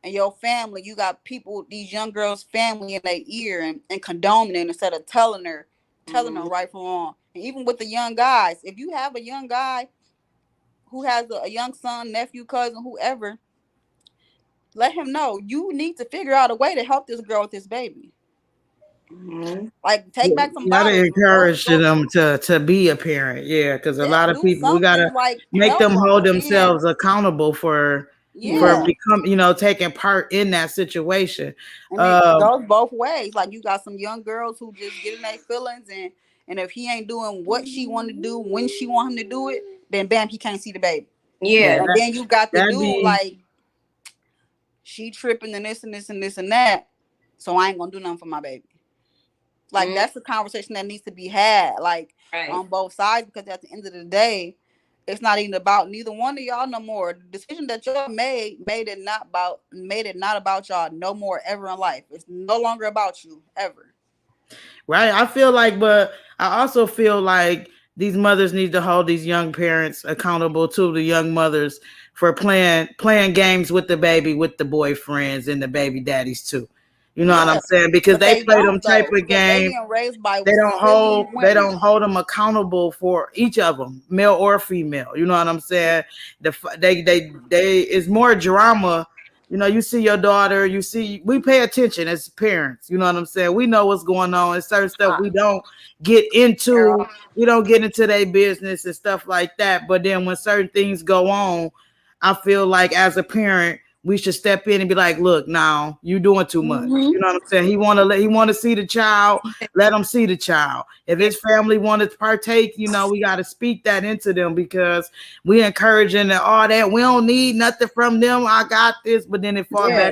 and your family, you got people, these young girls' family in their ear and condoning it instead of telling them Mhm. right from wrong. And even with the young guys, if you have a young guy who has a young son, nephew, cousin, whoever, let him know you need to figure out a way to help this girl with this baby. Mhm. Like take back some You gotta bottles. encourage them to be a parent. Yeah, because a Yeah, lot of do people we gotta something like make help them them. hold But then, themselves accountable for yeah, become taking part in that situation. and it Um, goes both ways. Like you got some young girls who just get in their feelings, and if he ain't doing what she want to do when she want him to do it, then bam, he can't see the baby. yeah, Yeah. And then you got the that dude be like she tripping and this and this and this and that, so I ain't gonna do nothing for my baby. Like Mhm. that's the conversation that needs to be had, like Right. on both sides, because at the end of the day, it's not even about neither one of y'all no more. The decision that y'all made it not about y'all no more ever in life. It's no longer about you ever. right. I feel like, but I also feel like these mothers need to hold these young parents accountable to the young mothers for playing games with the baby, with the boyfriends and the baby daddies too. You know what I'm Yeah, saying? Because but they they play them don't type though, of because they games. being raised by they don't silly hold they women. don't hold them accountable for each of them, male or female. You know what I'm saying? They it's more drama. You see your daughter, we pay attention as parents. You know what I'm saying? We know what's going on and certain stuff Ah, get into girl. we don't get into their business and stuff like that. But then when certain things go on, I feel like as a parent we should step in and be like, look, now you doing too much. Mm-hmm. You know what I'm saying? He want to see the child. Let them see the child. If Yeah. his family want to partake, we got to speak that into them because we encouraging that all that. We don't need nothing from them. I got this, but then Yeah.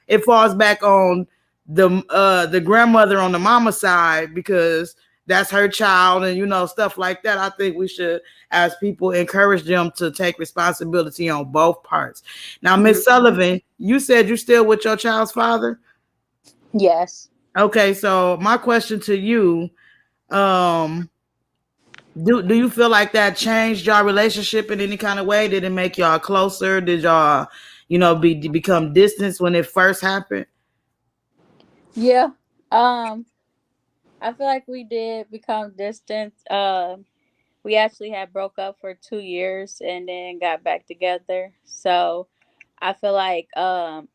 it falls back on the grandmother on the mama side because that's her child and stuff like that. I think we should, as people, encourage them to take responsibility on both parts. Now, Miss Sullivan, you said you still with your child's father. Yes. Okay, so my question to you, um do you feel like that changed your relationship in any kind of way? Did it make y'all closer? Did y'all become distance when it first happened? Yeah. Um, I feel like we did become distant. We actually had broke up for 2 years and then got back together. So I feel like on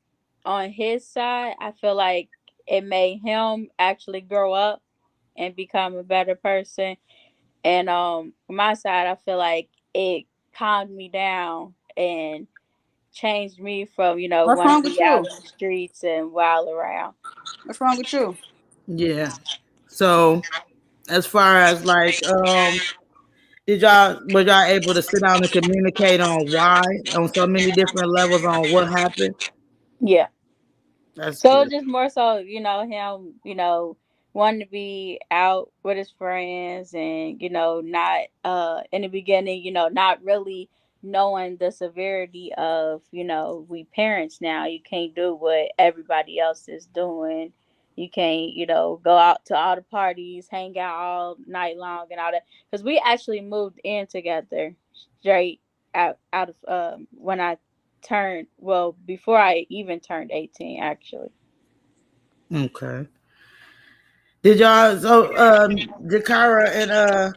his side, I feel like it made him actually grow up and become a better person. And my side, I feel like it calmed me down and changed me from, What's want to wrong with be out you? in the streets and wild around. What's wrong with you? Yeah. So as far as like did y'all were y'all able to sit down and communicate on why on so many different levels on what happened? Yeah. That's So good. it's just more so, him, wanting to be out with his friends and, not in the beginning, not really knowing the severity of, we parents now. You can't do what everybody else is doing. You can't, go out to all the parties, hang out all night long and all that. Because we actually moved in together straight out of when I turned, well, before I even turned 18, actually. Okay. Did y'all so Jakara and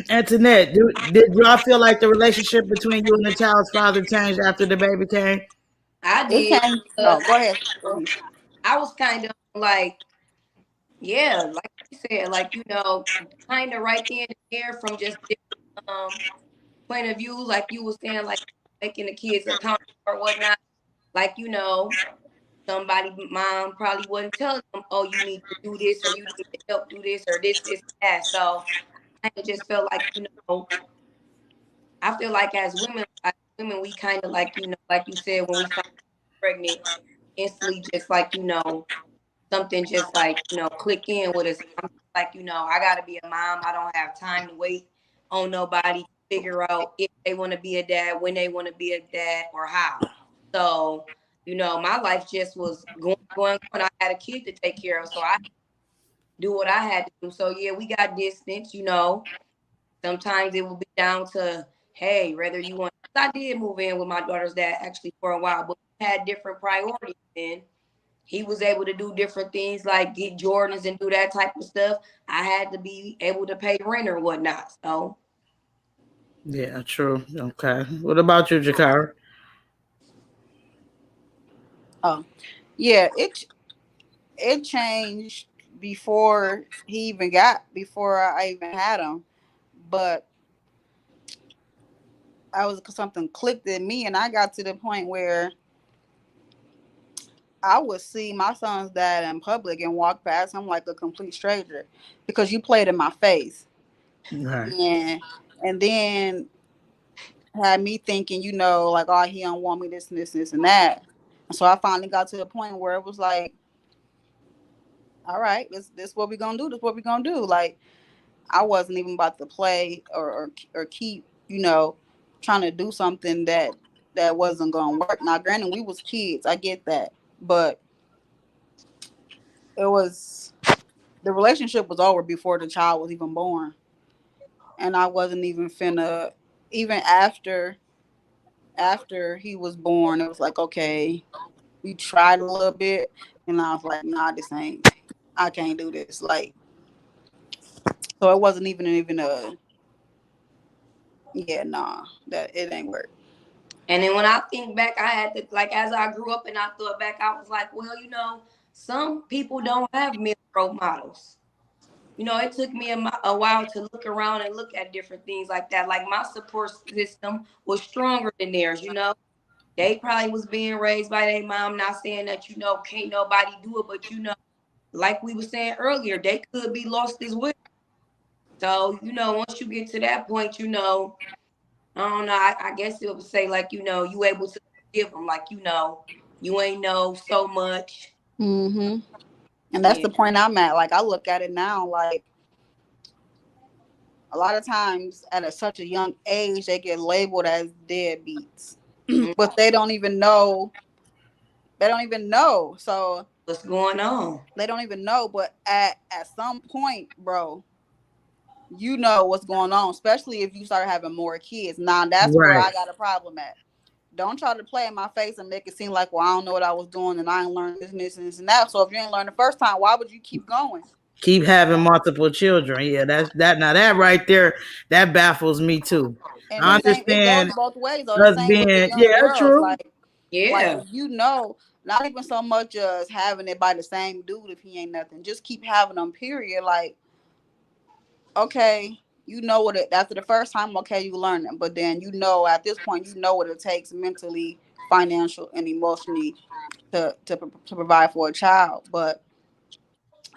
Antoinette, did y'all feel like the relationship between you and the child's father changed after the baby came? I It did came. because Oh, go ahead. I was kind of like, yeah, like you said, like kind of right there and there from just different point of view, like you were saying, like making the kids accountable or whatnot. Like somebody, mom probably wasn't telling them, oh, you need to do this or you need to help do this or this, that. So I just felt like I feel like as women, we kind of like like you said, when we find pregnant, instantly just like something just like click in with us. I'm like I gotta be a mom. I don't have time to wait on nobody to figure out if they want to be a dad, when they want to be a dad, or how. So my life just was going. I had a kid to take care of, so I do what I had to do. So yeah, we got distance. Sometimes it will be down to, hey, whether you want. I did move in with my daughter's dad actually for a while, but we had different priorities then. He was able to do different things like get Jordans and do that type of stuff. I had to be able to pay rent or whatnot. So Yeah, true. Okay. What about you, Jakara? Oh, yeah. It changed before I even had him, but I was something clicked in me, and I got to the point where I would see my son's dad in public and walk past him like a complete stranger because you played in my face, Right. and then had me thinking, like, oh, he don't want me this and this and this and that. And so I finally got to the point where it was like, all right, this what we gonna do. This what we gonna do. Like, I wasn't even about to play or keep, trying to do something that wasn't gonna work. Now, granted, we was kids. I get that, but it was the relationship was over before the child was even born, and I wasn't even finna even after he was born. It was like, okay, we tried a little bit, and I was like, nah, this ain't. I can't do this. Like, so it wasn't even a yeah, nah, that it ain't work. and then when I think back, I had to like as I grew up and I thought back, I was like, well, some people don't have male role models. It took me a while to look around and look at different things like that. Like my support system was stronger than theirs. They probably was being raised by their mom, not saying that, can't nobody do it, but like we were saying earlier, they could be lost as well. So, once you get to that point, I don't know, I guess it would say like, you able to forgive them, like, you ain't know so much. Mm-hmm. And that's Yeah. the point I'm at. Like I look at it now, like a lot of times at such a young age, they get labeled as deadbeats, Mhm. but they don't even know. They don't even know. So What's going on? they don't even know. But at some point, bro, you know what's going on. Especially if you start having more kids. Now that's where Right. I got a problem at. Don't try to play in my face and make it seem like, well, I don't know what I was doing and I ain't learned this and this and this and that. So if you ain't learned the first time, why would you keep going? Keep having multiple children. Yeah, that's that. Now that right there, that baffles me too. And the I same, it goes understand both ways. Or the us same with the being, young yeah, girls. true. Like Yeah. if you know, not even so much as having it by the same dude if he ain't nothing. Just keep having them. Period. Like okay, you know what it after the first time. Okay, you learn it, but then you know at this point you know what it takes mentally, financial, and emotionally to provide for a child. But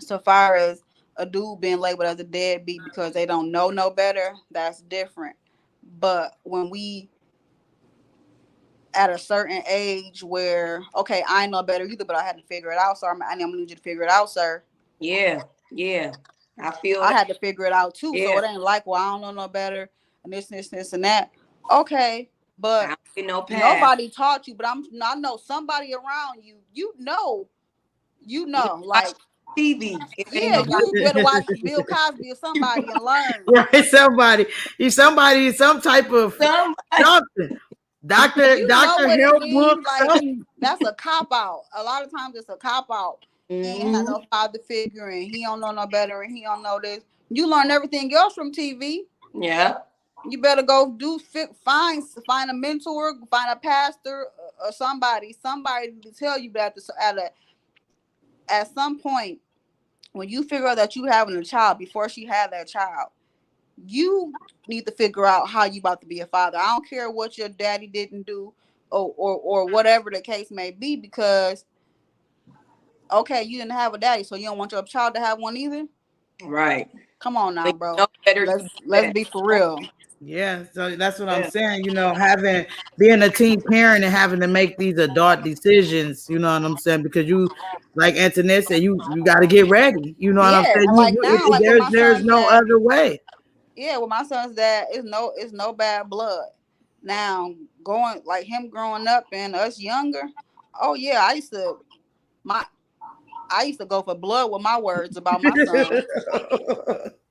so far as a dude being labeled as a deadbeat because they don't know no better, that's different. But when we at a certain age where okay, I ain't no better either, but I had to figure it out. So I'm gonna need you to figure it out, sir. Yeah. Yeah. I feel I that. had to figure it out too. So Yeah. it ain't like, well, I don't know no better, and this, and that. Okay, I but don't get no pass. nobody taught you. But I know somebody around you. You You know, watch like TV. If ain't yeah, nobody. you better watch Bill Cosby or somebody and learn. Right, somebody, some type of Somebody. something. Doctor, You know doctor, what it health book, means. Like something. that's a cop out. A lot of times it's a cop out. He ain't had Hmm. no father figure, and he don't know no better, and he don't know this. You learn everything else from TV. Yeah. You better go find a mentor, find a pastor or somebody to tell you that at some point when you figure out that you having a child before she had that child, you need to figure out how you about to be a father. I don't care what your daddy didn't do or whatever the case may be, because okay, you didn't have a daddy, so you don't want your child to have one either. Right. Come on So now, you bro. know better. You Let's do be for real. Yeah, so that's what I'm that. saying. Having being a teen parent and having to make these adult decisions. You know what I'm saying? Because you, like Antoinette said, you got to get ready. You know what I'm Yeah, saying? and like now, like with my There's son's no dad, other way. yeah, with my son's dad, it's no bad blood. Now going like him growing up and us younger, oh yeah, my I used to go for blood with my words about my son.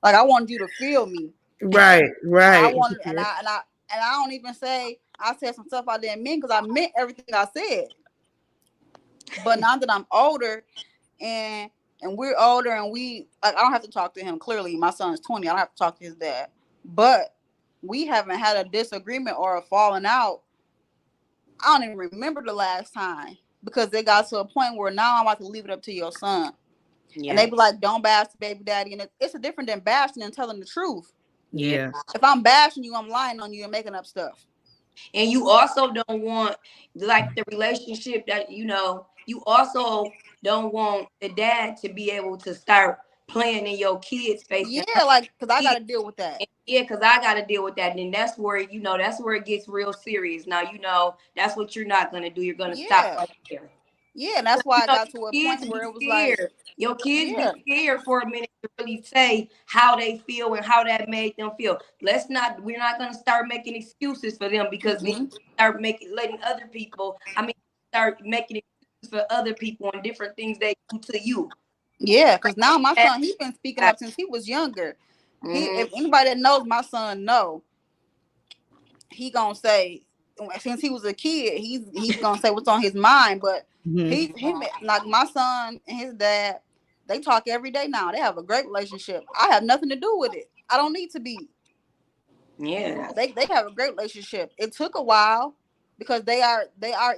Like I wanted you to feel me. Right, I right. wanted, and I don't even say I said some stuff I didn't mean because I meant everything I said. But now that I'm older and we're older and we like I don't have to talk to him. Clearly, my son's 20. I don't have to talk to his dad. But we haven't had a disagreement or a falling out. I don't even remember the last time because they got to a point where now I'm about to leave it up to your son. And they Yeah. be like, don't bash the baby daddy. And it's a different than bashing and telling the truth. Yeah. Yeah, If I'm bashing you, I'm lying on you and making up stuff. And you also don't want like the relationship that you also don't want the dad to be able to start playing in your kids' face and Yeah, hurt like, because I got kids. to deal with that. And yeah, because I got to deal with that. And then that's where it gets real serious. Now, that's what you're not going to do. You're going to stop Yeah. right there. Yeah. And that's why I got to a Your point kids where be it was like, scared. Your kids be yeah. scared for a minute to really say how they feel and how that made them feel. We're not gonna start making excuses for them because then Hmm. start making letting other people, start making excuses for other people and different things they do to you. Yeah. Because now my son, he's been speaking up since he was younger. Mm-hmm. If anybody that knows my son know, he gonna say since he was a kid, he's gonna say what's on his mind. But mhm, him like my son and his dad, they talk every day now. They have a great relationship. I have nothing to do with it. I don't need to be. Yeah, They have a great relationship. It took a while because they are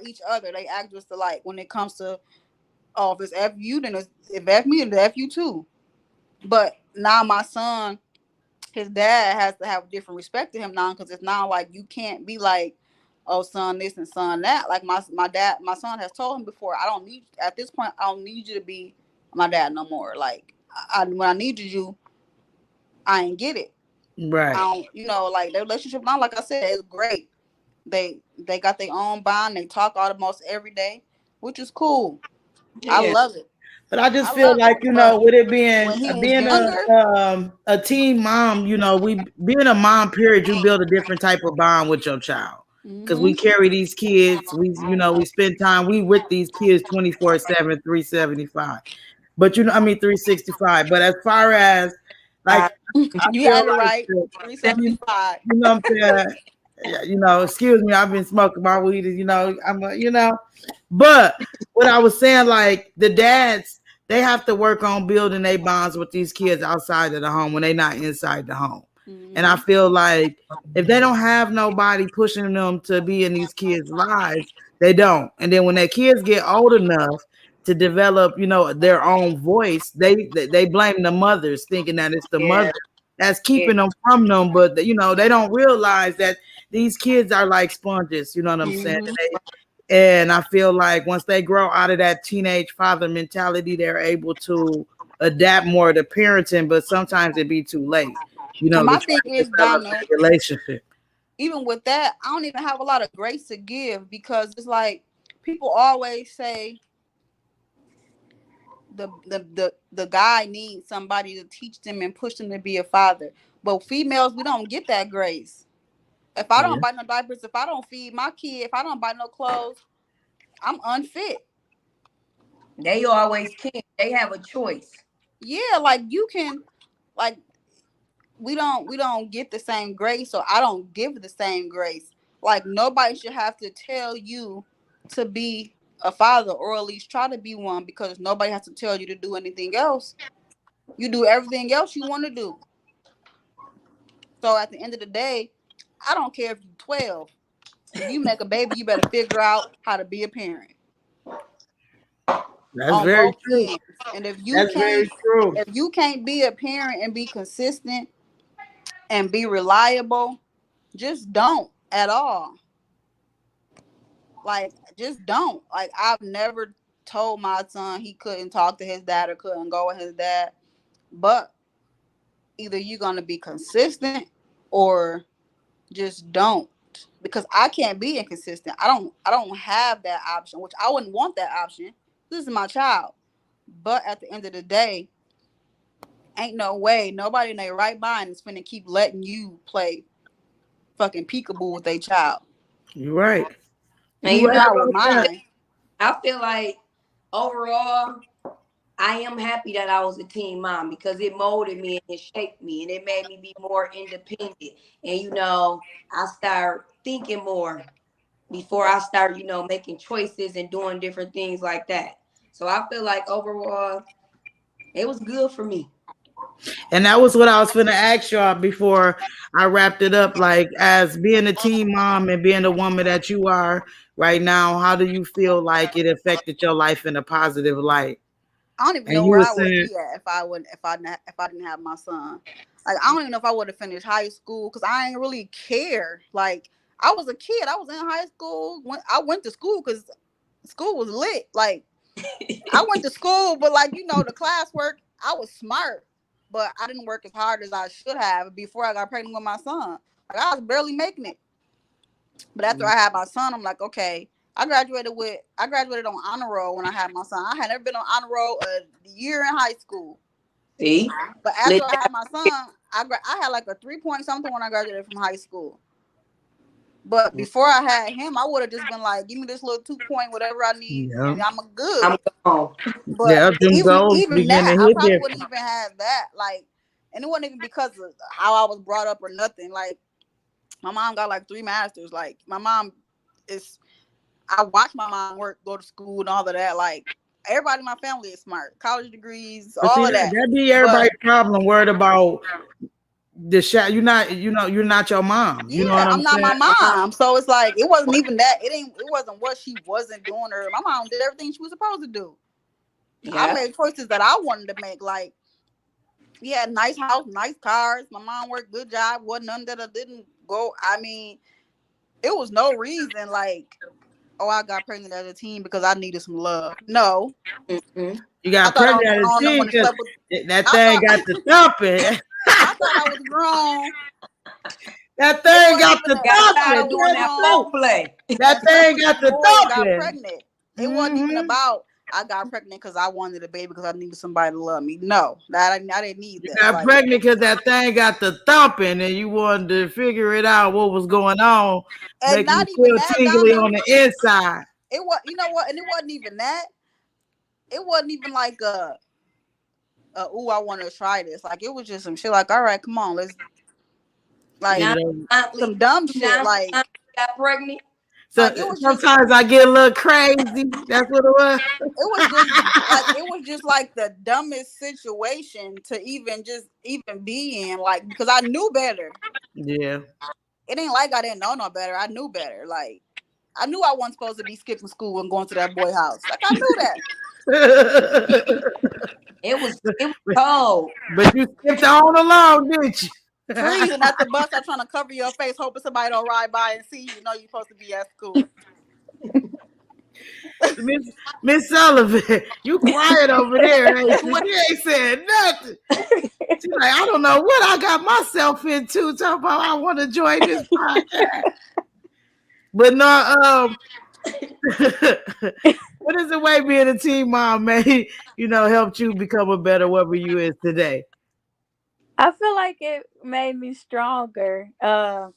each other. They act just alike when it comes to oh if it's F you then it's if F me then it's F you too. But now my son, his dad has to have different respect to him now because it's now like you can't be like, oh son this and son that. Like my son has told him before, I don't need at this point I don't need you to be my dad no more. Like when I needed you, I ain't get it. I right. don't, like their relationship now, like I said, is great. They got their own bond. They talk almost every day, which is cool. I yeah. love it. But I just I feel love like, it. But with it when being he was being younger, a teen mom, we being a mom period, you build a different type of bond with your child. Because hmm we carry these kids, we spend time, we with these kids 24/7, 375. But I mean 365. But as far as I, like I you feel had it like right. that, 375. what I'm saying? Yeah, excuse me, I've been smoking my weed, but what I was saying, like the dads, they have to work on building their bonds with these kids outside of the home when they're not inside the home. And I hmm feel like if they don't have nobody pushing them to be in these kids' lives, they don't. And then when their kids get old enough to develop, their own voice, they blame the mothers, thinking that it's the mother yeah, that's yeah. keeping them from them. But they don't realize that these kids are like sponges. You know what I'm saying? hmm And I feel like once they grow out of that teenage father mentality, they're able to adapt more to parenting, but sometimes it be too late, And to my try thing to is, develop Donna, a relationship. even with that, I don't even have a lot of grace to give because it's like people always say the guy needs somebody to teach them and push them to be a father. But females, we don't get that grace. If I Yeah. don't buy no diapers, if I don't feed my kid, if I don't buy no clothes, I'm unfit. They always can. They have a choice. Yeah, like you can, like we don't get the same grace, or I don't give the same grace. Like nobody should have to tell you to be a father, or at least try to be one, because nobody has to tell you to do anything else. You do everything else you want to do. So at the end of the day, I don't care if you're 12. If you make a baby, you better figure out how to be a parent That's on very both true. ends. And That's very true. if you can't be a parent and be consistent and be reliable, just don't at all. Like, just don't. Like, I've never told my son he couldn't talk to his dad or couldn't go with his dad. But either you're gonna be consistent or just don't. Because I can't be inconsistent. I don't have that option, which I wouldn't want that option. This is my child. But at the end of the day, ain't no way nobody in their right mind is finna keep letting you play fucking peekaboo with their child. You're right. And You you right know, Not with about that. mine. I feel like overall, I am happy that I was a teen mom because it molded me and it shaped me and it made me be more independent. And I start thinking more before I start, making choices and doing different things like that. So I feel like overall, it was good for me. And that was what I was finna ask y'all before I wrapped it up. Like, as being a teen mom and being the woman that you are right now, how do you feel like it affected your life in a positive light? I don't even And know you where were I would saying, be at if I didn't have my son. Like I don't even know if I would have finished high school because I ain't really care. Like I was a kid. I was in high school when I went to school because school was lit. Like I went to school, but like the classwork, I was smart, but I didn't work as hard as I should have before I got pregnant with my son. Like I was barely making it. But after I had my son, I'm like, okay. I graduated on honor roll when I had my son. I had never been on honor roll a year in high school. See? But after Let I had my son, I had like a 3 point something when I graduated from high school. But before I had him, I would have just been like, give me this little 2 point, whatever I need, yeah, and I'm a good. I'm gone. But yeah, them goals even begin to that, I hit probably wouldn't different. even have that. Like, and it wasn't even because of how I was brought up or nothing. Like, my mom got like 3 masters. Like, my mom is. I watch my mom work, go to school, and all of that. Like, everybody in my family is smart, college degrees, But see, all of that that. that be But everybody's problem. Worried about the shot. You're not your mom. You know yeah, what I'm I'm not my saying? mom, so it's like it wasn't even that. It wasn't what she wasn't doing. Or my mom did everything she was supposed to do. I Yeah. made choices that I wanted to make. Like, yeah, nice house, nice cars. My mom worked, good job. Wasn't none that I didn't go. I mean, it was no reason like, oh, I got pregnant as a teen because I needed some love. No, Mm-hmm. You I got thought I pregnant was at a grown. I teen want to because sleep with. that I thing thought got to thumping. I thought I was grown. That It thing wasn't got even to a. Got I thought I tired of thumping. was doing That's that true. grown foreplay. That as soon thing as got the to boy got thumping. pregnant. It wasn't even Mm-hmm. about I got pregnant because I wanted a baby because I needed somebody to love me. No, that I didn't need You that. got Like, pregnant because that thing got the thumping and you wanted to figure it out what was going on, and making you not even feel that, tingly Donna. on the inside. It was, you know what, and it wasn't even that. It wasn't even like ooh, I want to try this. Like, it was just some shit. Like, all right, come on, let's Get like it Now, over. finally, some dumb you shit. down for time you got pregnant. So It was just sometimes I get a little crazy. That's what it was. it was just like it was just like the dumbest situation to even be in. Like, because I knew better. Yeah. It ain't like I didn't know no better. I knew better. Like, I knew I wasn't supposed to be skipping school and going to that boy house. Like, I knew that. It was cold. But you skipped on along, didn't you? Freezing at the bus stop trying to cover your face, hoping somebody don't ride by and see you know you're supposed to be at school. Miss Miss Sullivan, you quiet over there, ain't you? What- She ain't saying nothing. She's like, I don't know what I got myself into. Talking about I want to join this podcast. But no, what is the way being a teen mom may, helped you become a better whoever you is today? I feel like it made me stronger. I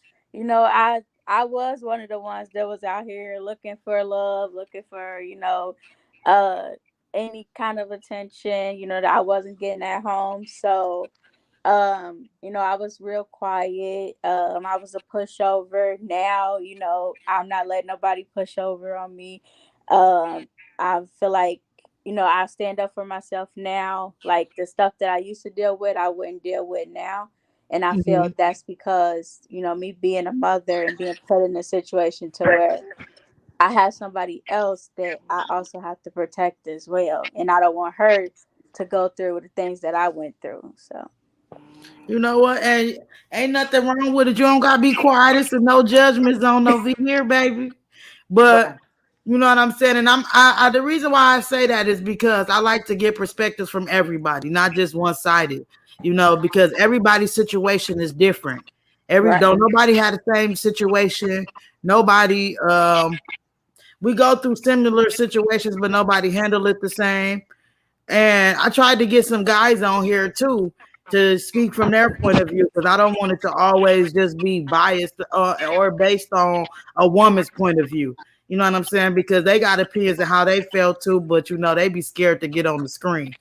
was one of the ones that was out here looking for love, looking for uh, any kind of attention. That I wasn't getting at home. So I was real quiet. I was a pushover. Now, I'm not letting nobody push over on me. um I feel like, I stand up for myself now. Like the stuff that I used to deal with, I wouldn't deal with now. And I feel Mhm. that's because, me being a mother and being put in a situation to where I have somebody else that I also have to protect as well, and I don't want her to go through the things that I went through. So You know what? And ain't nothing wrong with it. You don't gotta be quiet. It's a no judgment zone over here, baby. But Right. you know what I'm saying? And the reason why I say that is because I like to get perspectives from everybody, not just one sided, because everybody's situation is different. Right. Don't nobody had the same situation. Nobody, we go through similar situations, but nobody handle it the same. And I tried to get some guys on here too to speak from their point of view because I don't want it to always just be biased or based on a woman's point of view. You know what I'm saying? Because they got opinions of how they felt too, but they be scared to get on the screen.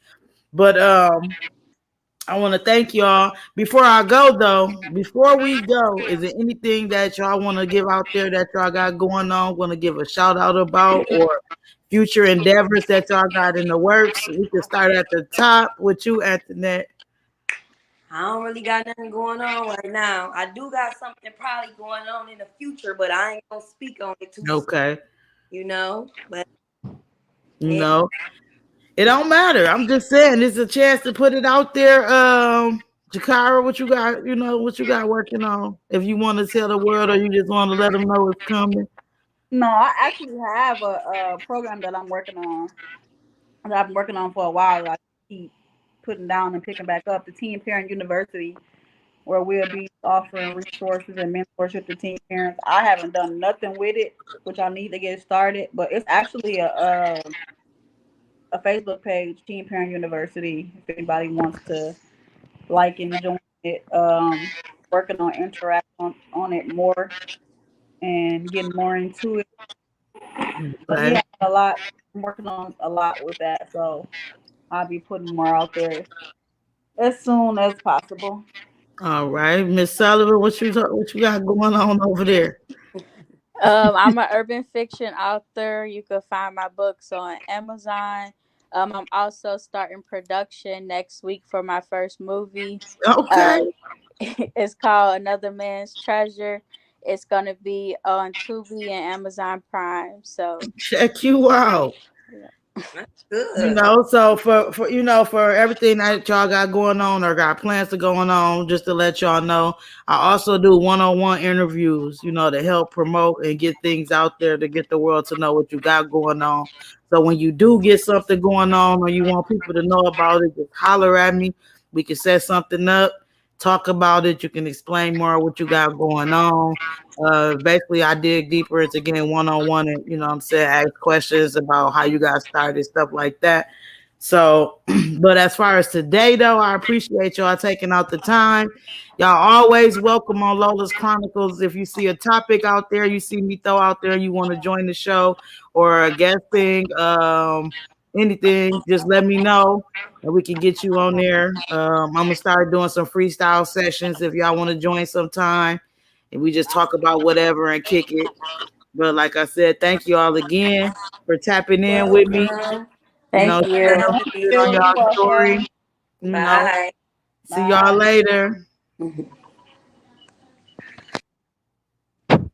But I want to thank y'all. Before I go though, before we go, is there anything that y'all want to give out there that y'all got going on? Want to give a shout out about or future endeavors that y'all got in the works? We can start at the top with you, Antoinette. I don't really got nothing going on right now. I do got something probably going on in the future, but I ain't gonna speak on it too soon, Okay, But you yeah, know it don't matter. I'm just saying it's a chance to put it out there. Jakara, what you got? What you got working on? If you want to tell the world, or you just want to let them know it's coming. No, I actually have a program that I'm working on. That I've been working on for a while. I keep putting down and picking back up the Teen Parent University, where we'll be offering resources and mentorship to teen parents. I haven't done nothing with it, which I need to get started. But it's actually a Facebook page, Teen Parent University. If anybody wants to like and join it, working on interact on it more and getting more into it. But Okay. yeah, a lot. I'm working on a lot with that, so I'll be putting more out there as soon as possible. All right, Miss Sullivan, what you got going on over there? I'm an urban fiction author. You can find my books on Amazon. I'm also starting production next week for my first movie. Okay, Uh, it's called Another Man's Treasure. It's gonna be on Tubi and Amazon Prime. So check you out. yeah. that's good. So for everything that y'all got going on or got plans to going on, just to let y'all know, I also do one-on-one interviews, to help promote and get things out there to get the world to know what you got going on. So when you do get something going on or you want people to know about it, just holler at me. We can set something up. talk about it. You can explain more what you got going on. Basically, I dig deeper into getting one-on-one and, you know what I'm saying, ask questions about how you got started, stuff like that. So, but as far as today, though, I appreciate y'all taking out the time. Y'all always welcome on Lola's Chronicles. If you see a topic out there, you see me throw out there, you want to join the show or a guest thing, anything, just let me know and we can get you on there. I'm gonna start doing some freestyle sessions if y'all want to join sometime, and we just talk about whatever and kick it. But like I said, thank you all again for tapping in with me. Welcome. You know, Thank sharing you. a little bit on You're y'all story. welcome. You know, Bye. see y'all Bye. later.